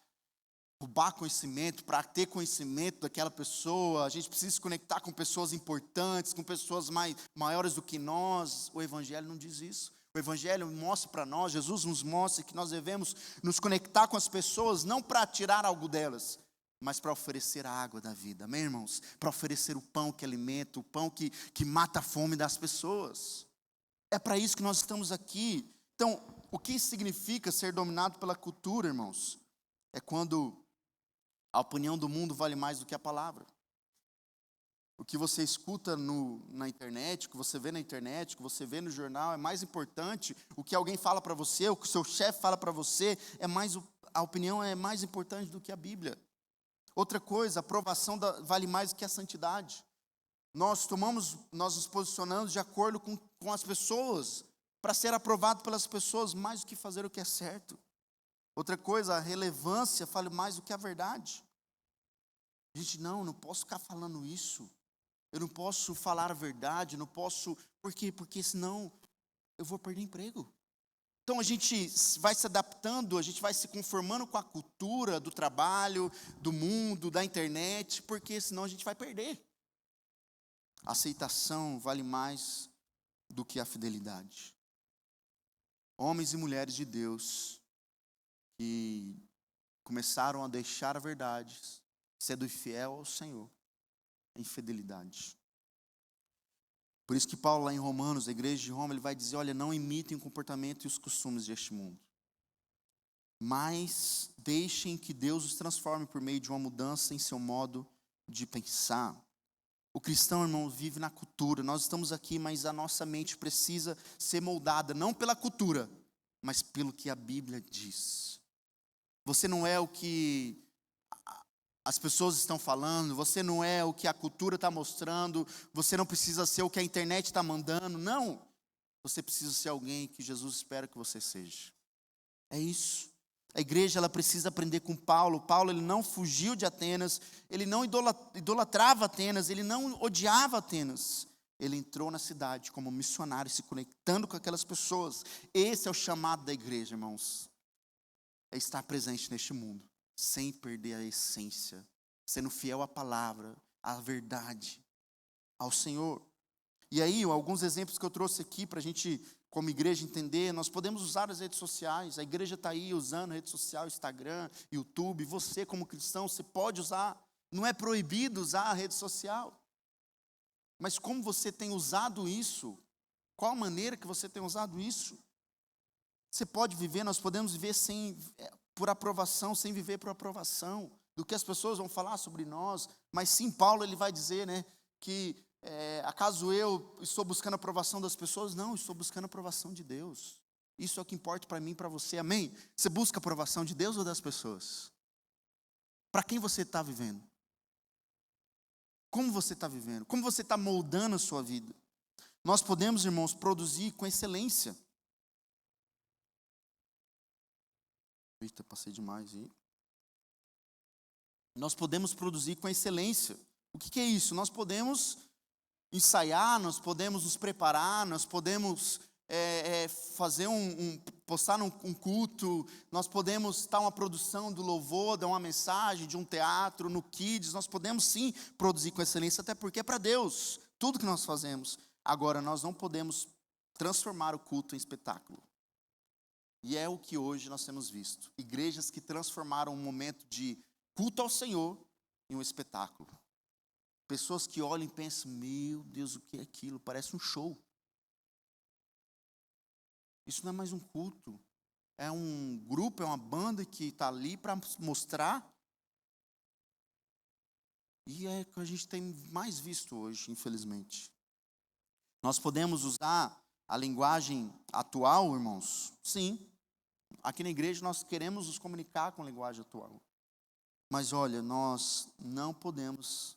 roubar conhecimento, para ter conhecimento daquela pessoa, a gente precisa se conectar com pessoas importantes, com pessoas maiores do que nós. O evangelho não diz isso. O Evangelho mostra para nós, Jesus nos mostra que nós devemos nos conectar com as pessoas, não para tirar algo delas, mas para oferecer a água da vida, amém, irmãos? Para oferecer o pão que alimenta, o pão que mata a fome das pessoas. É para isso que nós estamos aqui. Então, o que significa ser dominado pela cultura, irmãos? É quando a opinião do mundo vale mais do que a palavra. O que você escuta na internet, o que você vê na internet, o que você vê no jornal, é mais importante. O que alguém fala para você, o que o seu chefe fala para você, a opinião é mais importante do que a Bíblia. Outra coisa, a aprovação vale mais do que a santidade. Nós nos posicionamos de acordo com as pessoas, para ser aprovado pelas pessoas, mais do que fazer o que é certo. Outra coisa, a relevância vale mais do que a verdade. Gente, não posso ficar falando isso. Eu não posso falar a verdade, não posso. Por quê? Porque senão eu vou perder emprego. Então a gente vai se adaptando, a gente vai se conformando com a cultura do trabalho, do mundo, da internet, porque senão a gente vai perder. A aceitação vale mais do que a fidelidade. Homens e mulheres de Deus que começaram a deixar a verdade, sendo fiel ao Senhor, em fidelidade. Por isso que Paulo, lá em Romanos, a igreja de Roma, ele vai dizer, olha, não imitem o comportamento e os costumes deste mundo, mas deixem que Deus os transforme por meio de uma mudança em seu modo de pensar. O cristão, irmão, vive na cultura. Nós estamos aqui, mas a nossa mente precisa ser moldada, não pela cultura, mas pelo que a Bíblia diz. Você não é o que as pessoas estão falando, você não é o que a cultura está mostrando, você não precisa ser o que a internet está mandando, não. Você precisa ser alguém que Jesus espera que você seja. É isso. A igreja, ela precisa aprender com Paulo. Paulo, ele não fugiu de Atenas, ele não idolatrava Atenas, ele não odiava Atenas. Ele entrou na cidade como missionário, se conectando com aquelas pessoas. Esse é o chamado da igreja, irmãos. É estar presente neste mundo, sem perder a essência, sendo fiel à palavra, à verdade, ao Senhor. E aí, alguns exemplos que eu trouxe aqui para a gente, como igreja, entender, nós podemos usar as redes sociais. A igreja está aí usando a rede social, Instagram, YouTube. Você, como cristão, você pode usar. Não é proibido usar a rede social. Mas como você tem usado isso? Qual a maneira que você tem usado isso? Você pode viver, nós podemos viver por aprovação, sem viver por aprovação, do que as pessoas vão falar sobre nós. Mas sim, Paulo, ele vai dizer, que acaso eu estou buscando a aprovação das pessoas? Não, estou buscando a aprovação de Deus. Isso é o que importa para mim e para você, amém? Você busca a aprovação de Deus ou das pessoas? Para quem você está vivendo? Como você está vivendo? Como você está moldando a sua vida? Nós podemos, irmãos, produzir com excelência. Eita, passei demais aí. Nós podemos produzir com excelência. O que é isso? Nós podemos ensaiar, nós podemos nos preparar, nós podemos fazer postar um culto, nós podemos estar uma produção do louvor, dar uma mensagem de um teatro, no Kids, nós podemos sim produzir com excelência, até porque é para Deus, tudo que nós fazemos. Agora, nós não podemos transformar o culto em espetáculo. E é o que hoje nós temos visto. Igrejas que transformaram um momento de culto ao Senhor em um espetáculo. Pessoas que olham e pensam, meu Deus, o que é aquilo? Parece um show. Isso não é mais um culto. É um grupo, é uma banda que está ali para mostrar. E é o que a gente tem mais visto hoje, infelizmente. Nós podemos usar a linguagem atual, irmãos? Sim. Aqui na igreja nós queremos nos comunicar com a linguagem atual. Mas olha, nós não podemos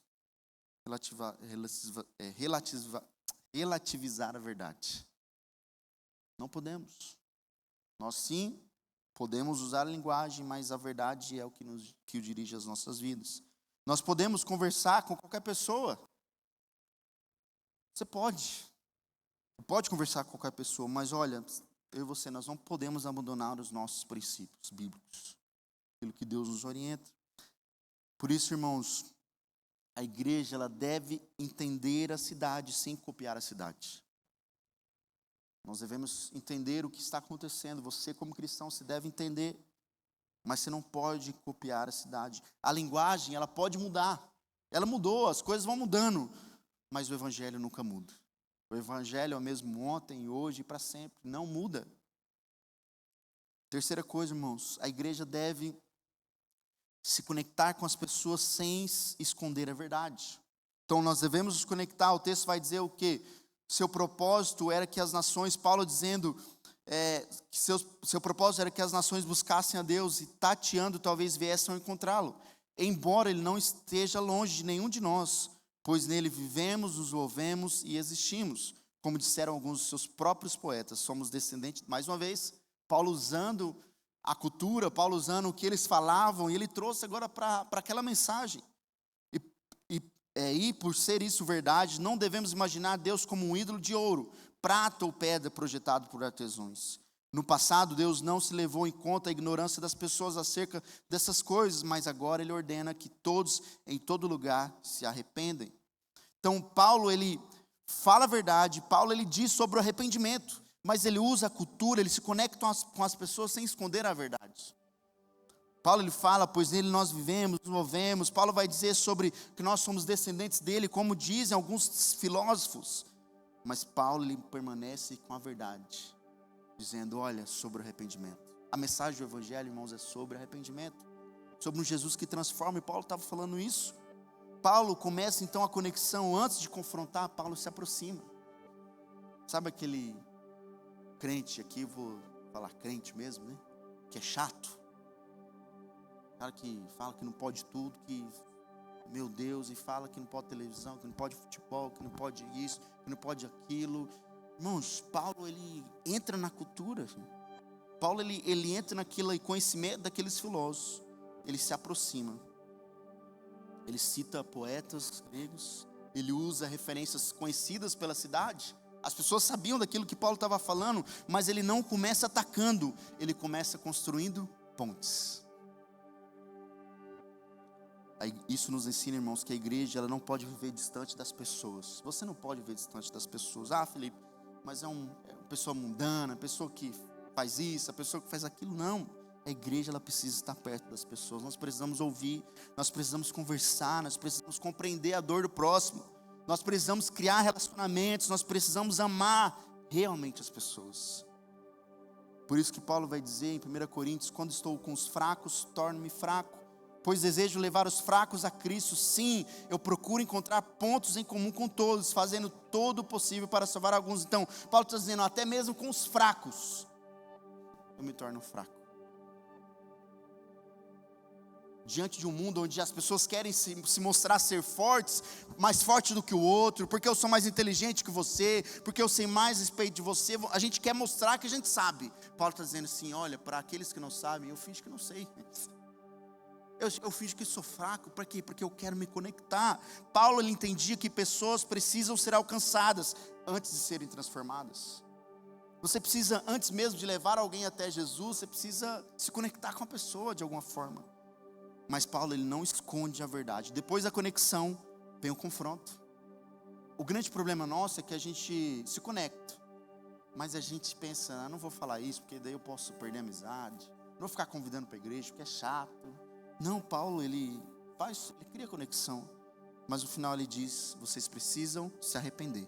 relativizar a verdade. Não podemos. Nós sim podemos usar a linguagem, mas a verdade é o que dirige as nossas vidas. Nós podemos conversar com qualquer pessoa. Você pode conversar com qualquer pessoa, mas olha, eu e você, nós não podemos abandonar os nossos princípios bíblicos, aquilo que Deus nos orienta. Por isso, irmãos, a igreja, ela deve entender a cidade sem copiar a cidade. Nós devemos entender o que está acontecendo. Você, como cristão, se deve entender. Mas você não pode copiar a cidade. A linguagem, ela pode mudar. Ela mudou, as coisas vão mudando. Mas o evangelho nunca muda. O evangelho é o mesmo ontem, hoje e para sempre. Não muda. Terceira coisa, irmãos. A igreja deve se conectar com as pessoas sem esconder a verdade. Então nós devemos nos conectar. O texto vai dizer o quê? Seu propósito era que as nações, Paulo dizendo que seu propósito era que as nações buscassem a Deus e tateando talvez viessem a encontrá-lo, embora ele não esteja longe de nenhum de nós, pois nele vivemos, nos movemos e existimos. Como disseram alguns dos seus próprios poetas, somos descendentes, mais uma vez, Paulo usando a cultura, Paulo usando o que eles falavam, e ele trouxe agora para aquela mensagem. E por ser isso verdade, não devemos imaginar Deus como um ídolo de ouro, prata ou pedra projetado por artesãos. No passado, Deus não se levou em conta a ignorância das pessoas acerca dessas coisas, mas agora Ele ordena que todos, em todo lugar, se arrependem. Então, Paulo, ele fala a verdade, Paulo, ele diz sobre o arrependimento, mas ele usa a cultura, ele se conecta com as pessoas sem esconder a verdade. Paulo, ele fala, pois nele nós vivemos, nos movemos. Paulo vai dizer sobre que nós somos descendentes dele, como dizem alguns filósofos. Mas Paulo, ele permanece com a verdade, dizendo, olha, sobre o arrependimento. A mensagem do evangelho, irmãos, é sobre arrependimento, sobre um Jesus que transforma, e Paulo estava falando isso. Paulo começa então a conexão, antes de confrontar, Paulo se aproxima. Sabe aquele crente aqui, vou falar crente mesmo, né? Que é chato. Cara que fala que não pode tudo, que, meu Deus, e fala que não pode televisão, que não pode futebol, que não pode isso, que não pode aquilo. Irmãos, Paulo, ele entra na cultura. Paulo, ele entra naquele conhecimento daqueles filósofos. Ele se aproxima. Ele cita poetas gregos. Ele usa referências conhecidas pela cidade. As pessoas sabiam daquilo que Paulo estava falando, mas ele não começa atacando. Ele começa construindo pontes. Isso nos ensina, irmãos, que a igreja ela não pode viver distante das pessoas. Você não pode viver distante das pessoas. Ah, Felipe, mas é uma pessoa mundana, pessoa que faz isso, a pessoa que faz aquilo. Não, a igreja ela precisa estar perto das pessoas. Nós precisamos ouvir, nós precisamos conversar, nós precisamos compreender a dor do próximo. Nós precisamos criar relacionamentos, nós precisamos amar realmente as pessoas. Por isso que Paulo vai dizer em 1 Coríntios, quando estou com os fracos, torno-me fraco. Pois desejo levar os fracos a Cristo. Sim, eu procuro encontrar pontos em comum com todos, fazendo todo o possível para salvar alguns. Então, Paulo está dizendo, até mesmo com os fracos, eu me torno fraco. Diante de um mundo onde as pessoas querem se mostrar ser fortes, mais forte do que o outro, porque eu sou mais inteligente que você, porque eu sei mais a respeito de você, a gente quer mostrar que a gente sabe. Paulo está dizendo assim, olha, para aqueles que não sabem, eu finjo que não sei. Eu finjo que sou fraco, para quê? Porque eu quero me conectar. Paulo, ele entendia que pessoas precisam ser alcançadas antes de serem transformadas. Você precisa, antes mesmo de levar alguém até Jesus, você precisa se conectar com a pessoa de alguma forma. Mas Paulo, ele não esconde a verdade. Depois da conexão, vem o confronto. O grande problema nosso é que a gente se conecta, mas a gente pensa, não vou falar isso, porque daí eu posso perder a amizade. Não vou ficar convidando para a igreja, porque é chato. Não, Paulo, ele cria conexão, mas no final ele diz, vocês precisam se arrepender.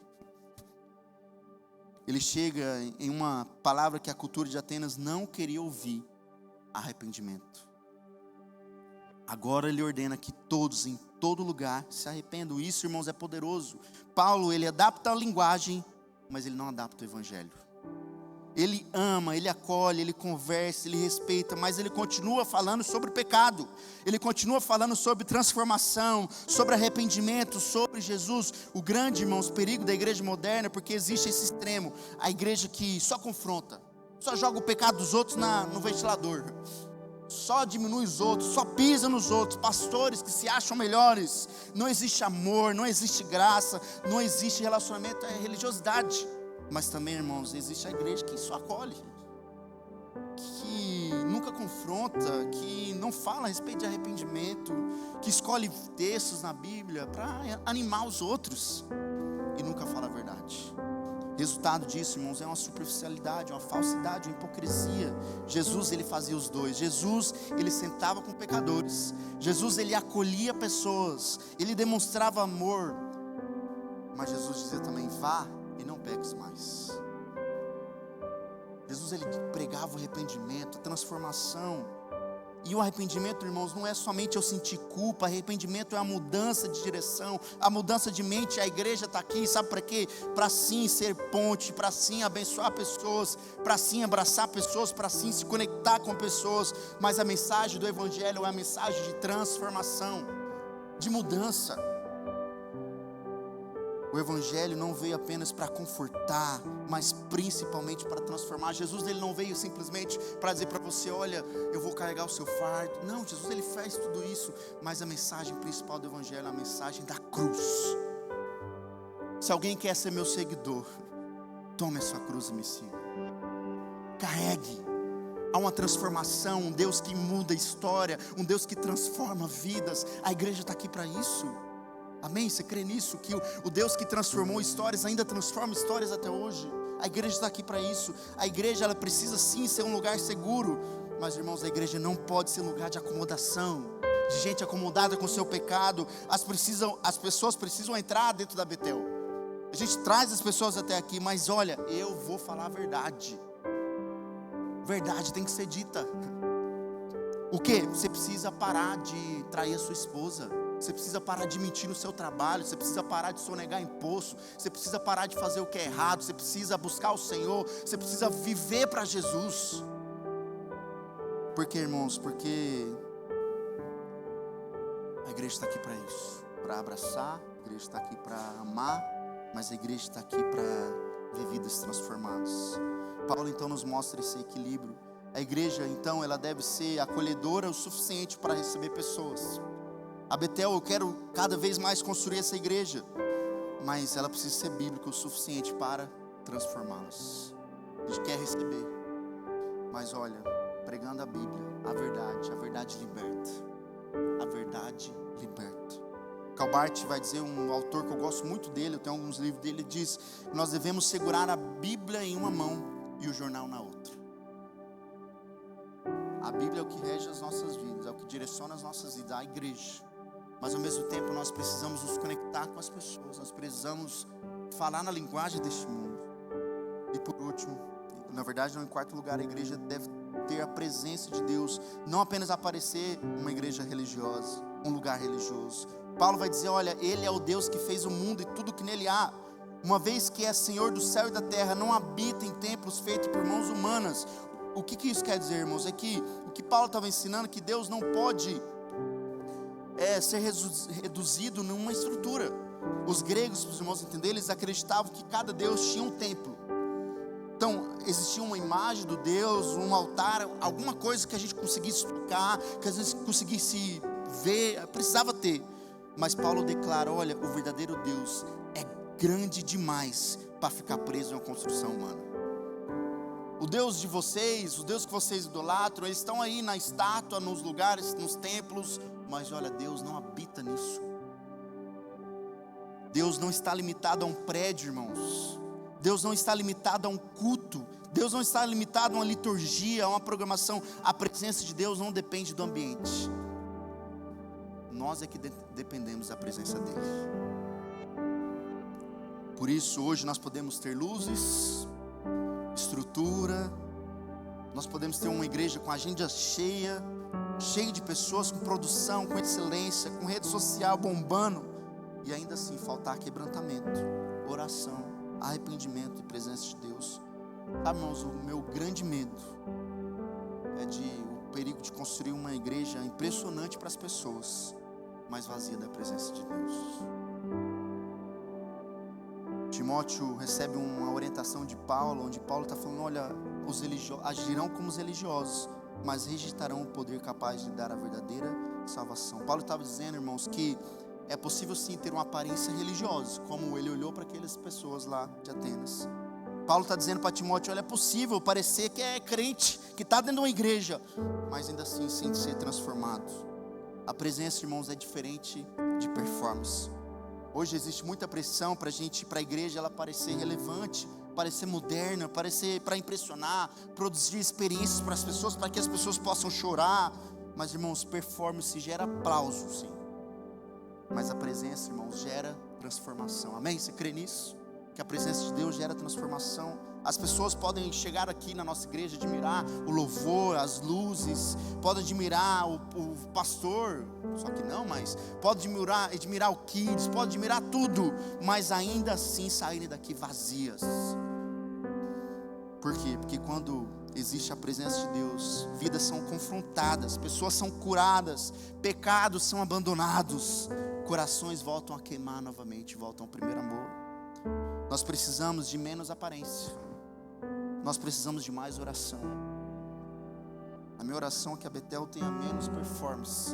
Ele chega em uma palavra que a cultura de Atenas não queria ouvir, arrependimento. Agora ele ordena que todos, em todo lugar, se arrependam. Isso, irmãos, é poderoso. Paulo, ele adapta a linguagem, mas ele não adapta o evangelho. Ele ama, ele acolhe, ele conversa, ele respeita, mas ele continua falando sobre pecado. Ele continua falando sobre transformação, sobre arrependimento, sobre Jesus. O grande, irmãos, perigo da igreja moderna, porque existe esse extremo. A igreja que só confronta, só joga o pecado dos outros no ventilador. Só diminui os outros, só pisa nos outros. Pastores que se acham melhores. Não existe amor, não existe graça, não existe relacionamento, é religiosidade. Mas também, irmãos, existe a igreja que só acolhe, que nunca confronta, que não fala a respeito de arrependimento, que escolhe textos na Bíblia para animar os outros e nunca fala a verdade. Resultado disso, irmãos, é uma superficialidade, uma falsidade, uma hipocrisia. Jesus, ele fazia os dois. Jesus, ele sentava com pecadores. Jesus, ele acolhia pessoas. Ele demonstrava amor. Mas Jesus dizia também: vá e não peques mais. Jesus, ele pregava o arrependimento, a transformação. E o arrependimento, irmãos, não é somente eu sentir culpa. Arrependimento é a mudança de direção, a mudança de mente. A igreja está aqui, sabe para quê? Para sim ser ponte, para sim abençoar pessoas, para sim abraçar pessoas, para sim se conectar com pessoas. Mas a mensagem do evangelho é a mensagem de transformação, de mudança. O evangelho não veio apenas para confortar, mas principalmente para transformar. Jesus, ele não veio simplesmente para dizer para você: olha, eu vou carregar o seu fardo. Não, Jesus, ele faz tudo isso, mas a mensagem principal do evangelho é a mensagem da cruz. Se alguém quer ser meu seguidor, tome a sua cruz e me siga. Carregue. Há uma transformação, um Deus que muda a história, um Deus que transforma vidas. A igreja está aqui para isso. Amém? Você crê nisso? Que o Deus que transformou histórias ainda transforma histórias até hoje. A igreja está aqui para isso. A igreja, ela precisa sim ser um lugar seguro. Mas, irmãos, a igreja não pode ser um lugar de acomodação, de gente acomodada com o seu pecado. As pessoas precisam entrar dentro da Betel. A gente traz as pessoas até aqui, mas olha, eu vou falar a verdade. Verdade tem que ser dita. O quê? Você precisa parar de trair a sua esposa. Você precisa parar de mentir no seu trabalho. Você precisa parar de sonegar imposto. Você precisa parar de fazer o que é errado. Você precisa buscar o Senhor. Você precisa viver para Jesus. Por quê, irmãos? Porque a igreja está aqui para isso, para abraçar. A igreja está aqui para amar. Mas a igreja está aqui para ver vidas transformadas. Paulo então nos mostra esse equilíbrio. A igreja então, ela deve ser acolhedora o suficiente para receber pessoas. A Betel, eu quero cada vez mais construir essa igreja, mas ela precisa ser bíblica o suficiente para transformá-las. A gente quer receber, mas olha, pregando a Bíblia, a verdade liberta. A verdade liberta. Calbart vai dizer, um autor que eu gosto muito dele, eu tenho alguns livros dele, ele diz que nós devemos segurar a Bíblia em uma mão e o jornal na outra. A Bíblia é o que rege as nossas vidas, é o que direciona as nossas vidas, a igreja. Mas ao mesmo tempo nós precisamos nos conectar com as pessoas. Nós precisamos falar na linguagem deste mundo. E por último, na verdade não em quarto lugar, a igreja deve ter a presença de Deus. Não apenas aparecer uma igreja religiosa, um lugar religioso. Paulo vai dizer, olha, Ele é o Deus que fez o mundo e tudo que nele há. Uma vez que é Senhor do céu e da terra, não habita em templos feitos por mãos humanas. O que isso quer dizer, irmãos? É que o que Paulo estava ensinando, que Deus não pode ser reduzido numa estrutura. Os gregos, para os irmãos entenderem, eles acreditavam que cada Deus tinha um templo. Então, existia uma imagem do Deus, um altar, alguma coisa que a gente conseguisse tocar, que a gente conseguisse ver, precisava ter. Mas Paulo declara, olha, o verdadeiro Deus é grande demais para ficar preso em uma construção humana. O Deus de vocês, o Deus que vocês idolatram, eles estão aí na estátua, nos lugares, nos templos, mas olha, Deus não habita nisso. Deus não está limitado a um prédio, irmãos. Deus não está limitado a um culto. Deus não está limitado a uma liturgia, a uma programação. A presença de Deus não depende do ambiente. Nós é que dependemos da presença dEle. Por isso, hoje nós podemos ter luzes, estrutura. Nós podemos ter uma igreja com agenda cheia de pessoas, com produção, com excelência, com rede social bombando, e ainda assim faltar quebrantamento, oração, arrependimento e presença de Deus. Sabe, irmãos, o meu grande medo é o perigo de construir uma igreja impressionante para as pessoas, mas vazia da presença de Deus. Timóteo recebe uma orientação de Paulo, onde Paulo está falando, olha, os religiosos agirão como os religiosos, mas rejeitarão o poder capaz de dar a verdadeira salvação. Paulo estava dizendo, irmãos, que é possível sim ter uma aparência religiosa, como ele olhou para aquelas pessoas lá de Atenas. Paulo está dizendo para Timóteo, olha, é possível parecer que é crente, que está dentro de uma igreja, mas ainda assim sem ser transformado. A presença, irmãos, é diferente de performance. Hoje existe muita pressão para a igreja ela parecer relevante, parecer moderna, parecer para impressionar, produzir experiências para as pessoas, para que as pessoas possam chorar. Mas, irmãos, performance gera aplauso, sim. Mas a presença, irmãos, gera transformação. Amém? Você crê nisso? Que a presença de Deus gera transformação. As pessoas podem chegar aqui na nossa igreja, admirar o louvor, as luzes, podem admirar o pastor, só que não, mas pode admirar o kids, pode admirar tudo, mas ainda assim saírem daqui vazias. Por quê? Porque quando existe a presença de Deus, vidas são confrontadas, pessoas são curadas, pecados são abandonados, corações voltam a queimar novamente, voltam ao primeiro amor. Nós precisamos de menos aparência, nós precisamos de mais oração. A minha oração é que a Betel tenha menos performance,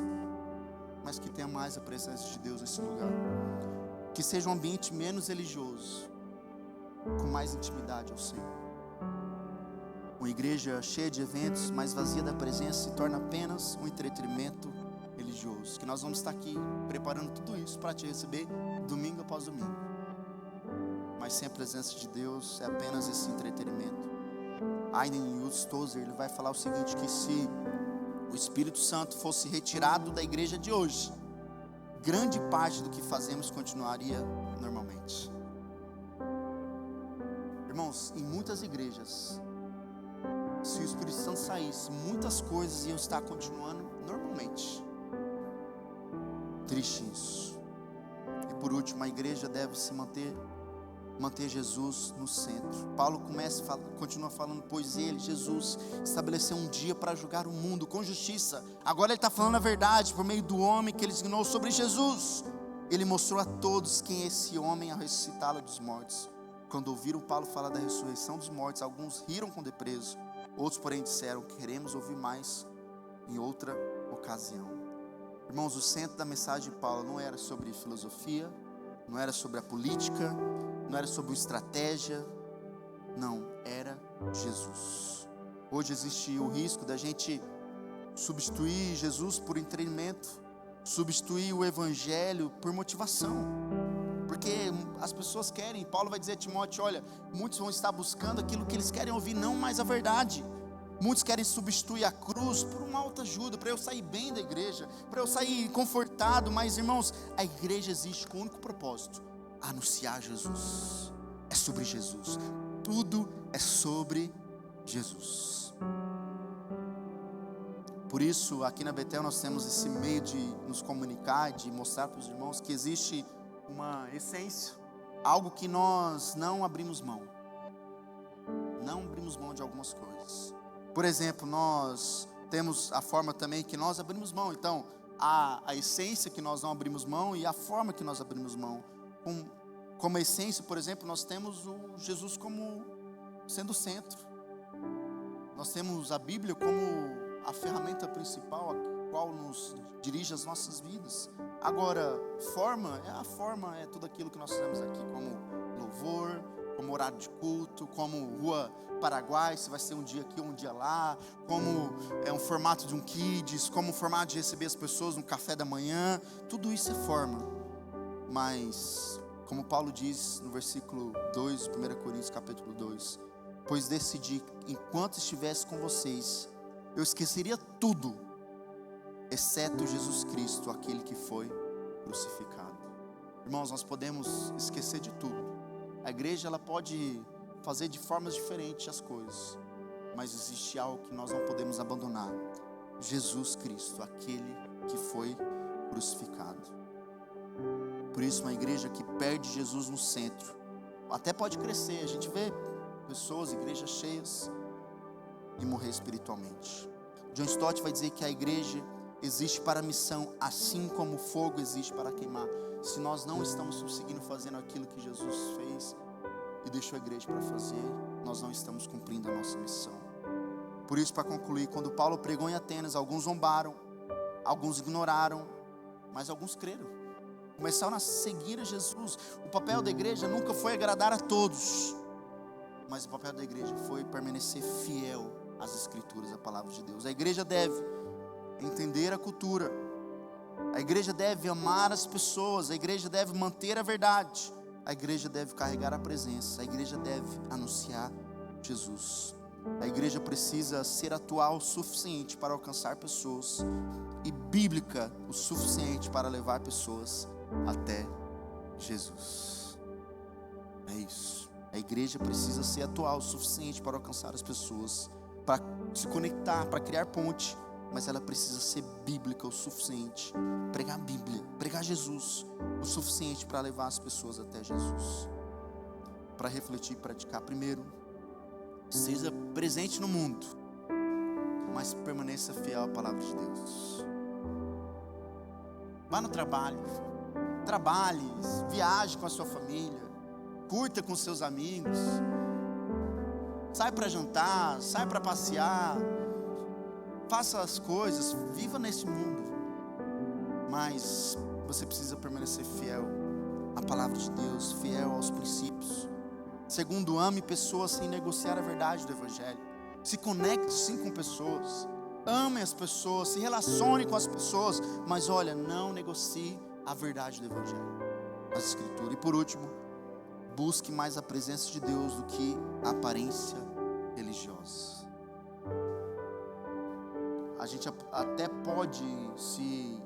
mas que tenha mais a presença de Deus nesse lugar. Que seja um ambiente menos religioso, com mais intimidade ao Senhor. Uma igreja cheia de eventos, mas vazia da presença, se torna apenas um entretenimento religioso. Que nós vamos estar aqui preparando tudo isso para te receber domingo após domingo, mas sem a presença de Deus é apenas esse entretenimento. Aiden Hughes Tozer, ele vai falar o seguinte, que se o Espírito Santo fosse retirado da igreja de hoje, grande parte do que fazemos continuaria normalmente. Irmãos, em muitas igrejas, se o Espírito Santo saísse, muitas coisas iam estar continuando normalmente. Triste isso. E por último, a igreja deve se manter Jesus no centro. Paulo continua falando, pois ele, Jesus, estabeleceu um dia para julgar o mundo com justiça. Agora ele está falando a verdade por meio do homem que ele designou sobre Jesus. Ele mostrou a todos quem é esse homem ao ressuscitá-lo dos mortos. Quando ouviram Paulo falar da ressurreição dos mortos, alguns riram com desprezo, outros porém disseram, queremos ouvir mais em outra ocasião. Irmãos, o centro da mensagem de Paulo não era sobre filosofia, não era sobre a política, não era sobre estratégia, não, era Jesus. Hoje existe o risco da gente substituir Jesus por entretenimento, substituir o evangelho por motivação, porque as pessoas querem. Paulo vai dizer a Timóteo, olha, muitos vão estar buscando aquilo que eles querem ouvir, não mais a verdade. Muitos querem substituir a cruz por uma autoajuda, para eu sair bem da igreja, para eu sair confortado. Mas, irmãos, a igreja existe com o único propósito: anunciar Jesus. É sobre Jesus, tudo é sobre Jesus. Por isso, aqui na Betel nós temos esse meio de nos comunicar, de mostrar para os irmãos que existe uma essência, algo que nós não abrimos mão. Não abrimos mão de algumas coisas. Por exemplo, nós temos a forma também que nós abrimos mão. Então, a essência que nós não abrimos mão e a forma que nós abrimos mão. Como essência, por exemplo, nós temos o Jesus como sendo o centro. Nós temos a Bíblia como a ferramenta principal, a qual nos dirige as nossas vidas. Agora, forma é tudo aquilo que nós fazemos aqui, como louvor, como horário de culto, como Rua Paraguai, se vai ser um dia aqui ou um dia lá, como é um formato de um kids, como um formato de receber as pessoas no café da manhã. Tudo isso é forma. Mas, como Paulo diz no versículo 2, 1 Coríntios capítulo 2, pois decidi, enquanto estivesse com vocês, eu esqueceria tudo, exceto Jesus Cristo, aquele que foi crucificado. Irmãos, nós podemos esquecer de tudo. A igreja, ela pode fazer de formas diferentes as coisas, mas existe algo que nós não podemos abandonar: Jesus Cristo, aquele que foi crucificado. Por isso, uma igreja que perde Jesus no centro até pode crescer. A gente vê pessoas, igrejas cheias, e morrer espiritualmente. John Stott vai dizer que a igreja existe para a missão, assim como o fogo existe para queimar. Se nós não estamos conseguindo fazer aquilo que Jesus fez e deixou a igreja para fazer, nós não estamos cumprindo a nossa missão. Por isso, para concluir, quando Paulo pregou em Atenas, alguns zombaram, alguns ignoraram, mas alguns creram, começaram a seguir a Jesus. O papel da igreja nunca foi agradar a todos, mas o papel da igreja foi permanecer fiel às Escrituras, à palavra de Deus. A igreja deve entender a cultura, a igreja deve amar as pessoas, a igreja deve manter a verdade, a igreja deve carregar a presença, a igreja deve anunciar Jesus. A igreja precisa ser atual o suficiente para alcançar pessoas e bíblica o suficiente para levar pessoas até Jesus. É isso. A igreja precisa ser atual o suficiente para alcançar as pessoas, para se conectar, para criar ponte, mas ela precisa ser bíblica o suficiente, pregar a Bíblia, pregar Jesus o suficiente para levar as pessoas até Jesus. Para refletir e praticar, primeiro, seja presente no mundo, mas permaneça fiel à palavra de Deus. Vá no trabalho, trabalhe, viaje com a sua família, curta com seus amigos, sai para jantar, sai para passear, faça as coisas, viva nesse mundo, mas você precisa permanecer fiel à palavra de Deus, fiel aos princípios. Segundo, ame pessoas sem negociar a verdade do Evangelho. Se conecte sim com pessoas, ame as pessoas, se relacione com as pessoas, mas olha, não negocie a verdade do Evangelho, as Escrituras. E por último, busque mais a presença de Deus do que a aparência religiosa. A gente até pode se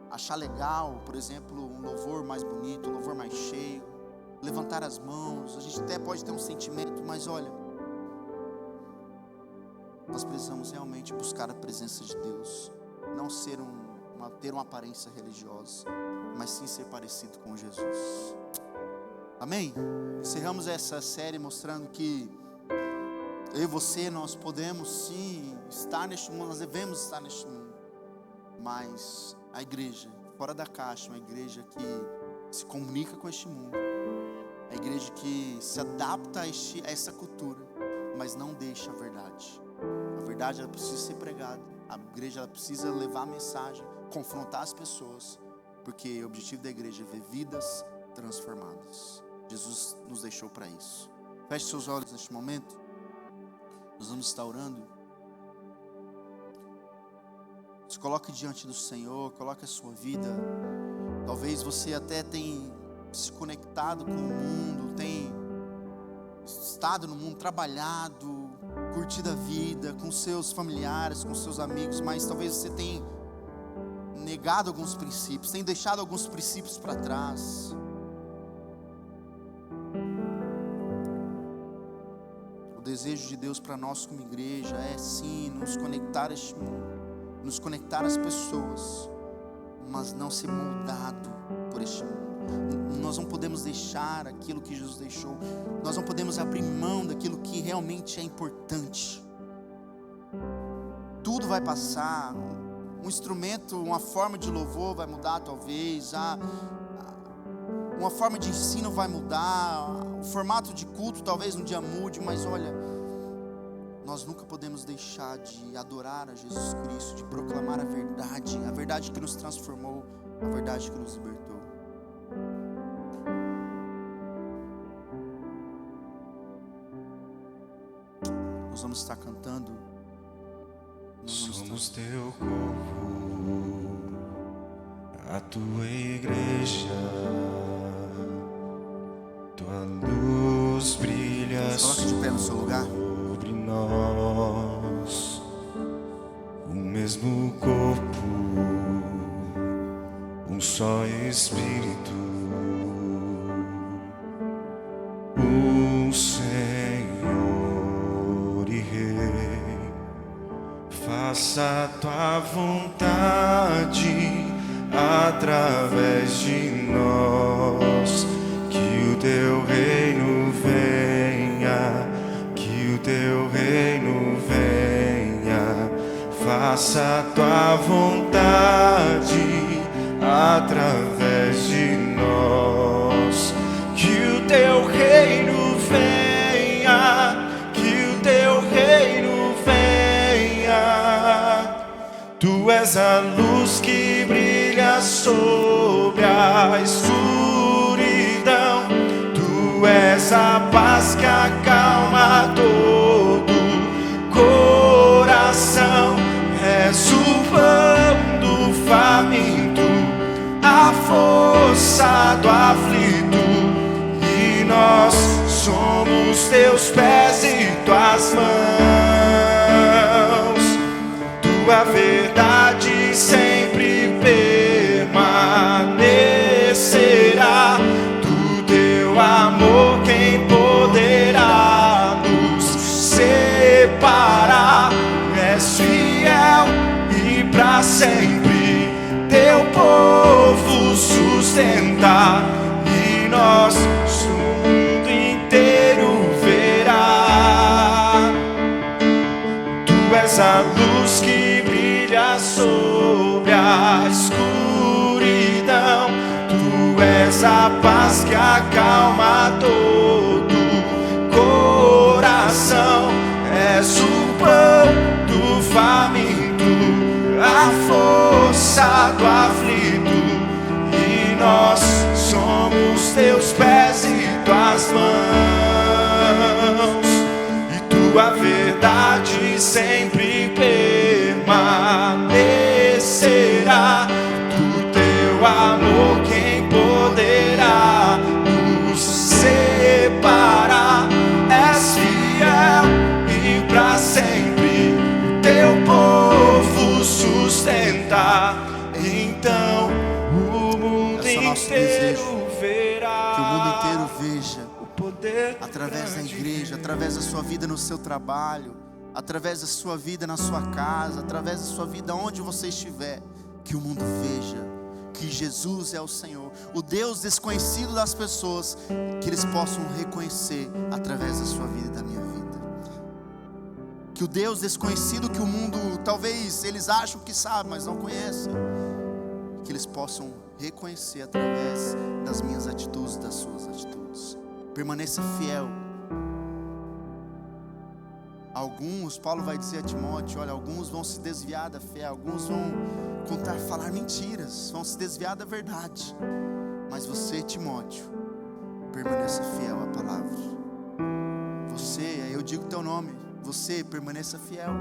achar legal, por exemplo, um louvor mais bonito, um louvor mais cheio, levantar as mãos, a gente até pode ter um sentimento, mas olha, nós precisamos realmente buscar a presença de Deus, não ser ter uma aparência religiosa, mas sim ser parecido com Jesus. Amém? Encerramos essa série mostrando que eu e você, nós podemos sim estar neste mundo, nós devemos estar neste mundo, mas a igreja fora da caixa, uma igreja que se comunica com este mundo, a igreja que se adapta a essa cultura, mas não deixa a verdade. A verdade, ela precisa ser pregada, a igreja, ela precisa levar a mensagem, confrontar as pessoas, porque o objetivo da igreja é ver vidas transformadas. Jesus nos deixou para isso. Feche seus olhos neste momento. Nós vamos estar orando. Se coloque diante do Senhor, coloque a sua vida. Talvez você até tenha se conectado com o mundo, tem estado no mundo, trabalhado, curtido a vida com seus familiares, com seus amigos, mas talvez você tenha negado alguns princípios, tenha deixado alguns princípios para trás. O desejo de Deus para nós como igreja é sim nos conectar a este mundo, nos conectar às pessoas, mas não ser moldado por este mundo. Nós não podemos deixar aquilo que Jesus deixou, nós não podemos abrir mão daquilo que realmente é importante. Tudo vai passar, um instrumento, uma forma de louvor vai mudar talvez, uma forma de ensino vai mudar, o formato de culto talvez um dia mude, mas olha, nós nunca podemos deixar de adorar a Jesus Cristo, de proclamar a verdade que nos transformou, a verdade que nos libertou. Nós vamos estar cantando. Somos teu corpo, a tua igreja, tua luz brilha Coloque de pé no seu lugar. sobre nós, o mesmo corpo, um só Espírito, o Senhor e Rei. Faça a tua vontade através de nós, que o teu reino venha, que o teu reino venha. Faça a tua vontade através de nós, que o teu reino venha, que o teu reino venha. Tu és a luz que brilha sobre a escuridão, tu és a paz que acalma todo coração. És o pão do faminto, a força do aflito, somos teus pés e tuas mãos. Tua verdade sempre permanecerá. Do teu amor quem poderá nos separar? És fiel e pra sempre teu povo sustentar, e nós o mundo inteiro verá. Tu és a luz que brilha sobre a escuridão, tu és a paz que acalma todo coração. És o pão do faminto, a força do aflito, e nós somos teus pés e tuas mãos. E tua verdade sempre permanecerá. Do teu amor quem poderá nos separar? És fiel e pra sempre teu povo sustentar. Então o mundo inteiro verá. Que o mundo inteiro veja o poder através da igreja, através da sua vida no seu trabalho, através da sua vida na sua casa, através da sua vida onde você estiver. Que o mundo veja que Jesus é o Senhor, o Deus desconhecido das pessoas, que eles possam reconhecer através da sua vida e da minha vida. Que o Deus desconhecido que o mundo, talvez eles acham que sabe, mas não conhecem, que eles possam reconhecer através das minhas atitudes, das suas atitudes. Permaneça fiel. Alguns, Paulo vai dizer a Timóteo, olha, alguns vão se desviar da fé, alguns vão falar mentiras, vão se desviar da verdade. Mas você, Timóteo, permaneça fiel à palavra. Você, eu digo teu nome, você permaneça fiel.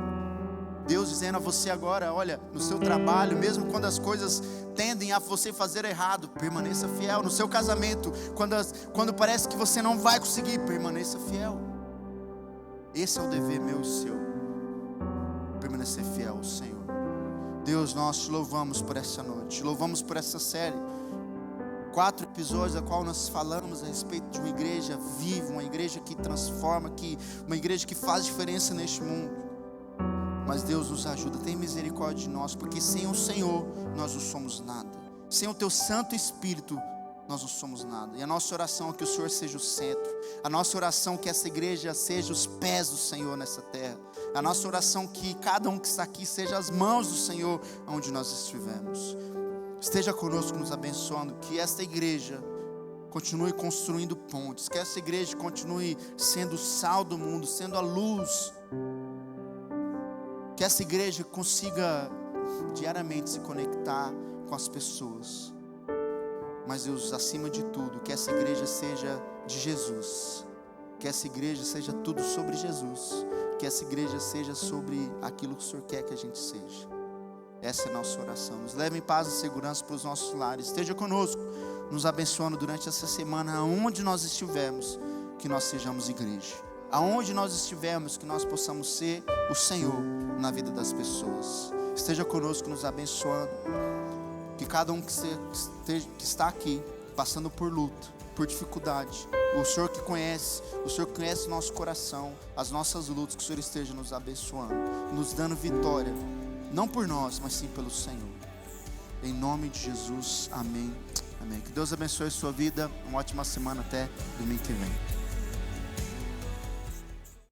Deus dizendo a você agora, olha, no seu trabalho, mesmo quando as coisas tendem a você fazer errado, permaneça fiel. No seu casamento, quando parece que você não vai conseguir, permaneça fiel. Esse é o dever meu e seu, permanecer fiel ao Senhor. Deus, nós te louvamos por essa noite, te louvamos por essa série, 4 episódios a qual nós falamos a respeito de uma igreja viva, uma igreja que transforma, uma igreja que faz diferença neste mundo. Mas Deus nos ajuda, tem misericórdia de nós, porque sem o Senhor nós não somos nada, sem o teu Santo Espírito nós não somos nada. E a nossa oração é que o Senhor seja o centro. A nossa oração é que essa igreja seja os pés do Senhor nessa terra. A nossa oração é que cada um que está aqui seja as mãos do Senhor onde nós estivermos. Esteja conosco nos abençoando. Que esta igreja continue construindo pontes. Que essa igreja continue sendo o sal do mundo, sendo a luz. Que essa igreja consiga diariamente se conectar com as pessoas. Mas Deus, acima de tudo, que essa igreja seja de Jesus. Que essa igreja seja tudo sobre Jesus. Que essa igreja seja sobre aquilo que o Senhor quer que a gente seja. Essa é a nossa oração. Nos leve em paz e segurança para os nossos lares. Esteja conosco, nos abençoando durante essa semana. Aonde nós estivermos, que nós sejamos igreja. Aonde nós estivermos, que nós possamos ser o Senhor na vida das pessoas. Esteja conosco, nos abençoando. Que cada um que está aqui, passando por luta, por dificuldade, o Senhor que conhece o nosso coração, as nossas lutas, que o Senhor esteja nos abençoando, nos dando vitória, não por nós, mas sim pelo Senhor. Em nome de Jesus, amém. Amém. Que Deus abençoe a sua vida, uma ótima semana, até domingo que vem.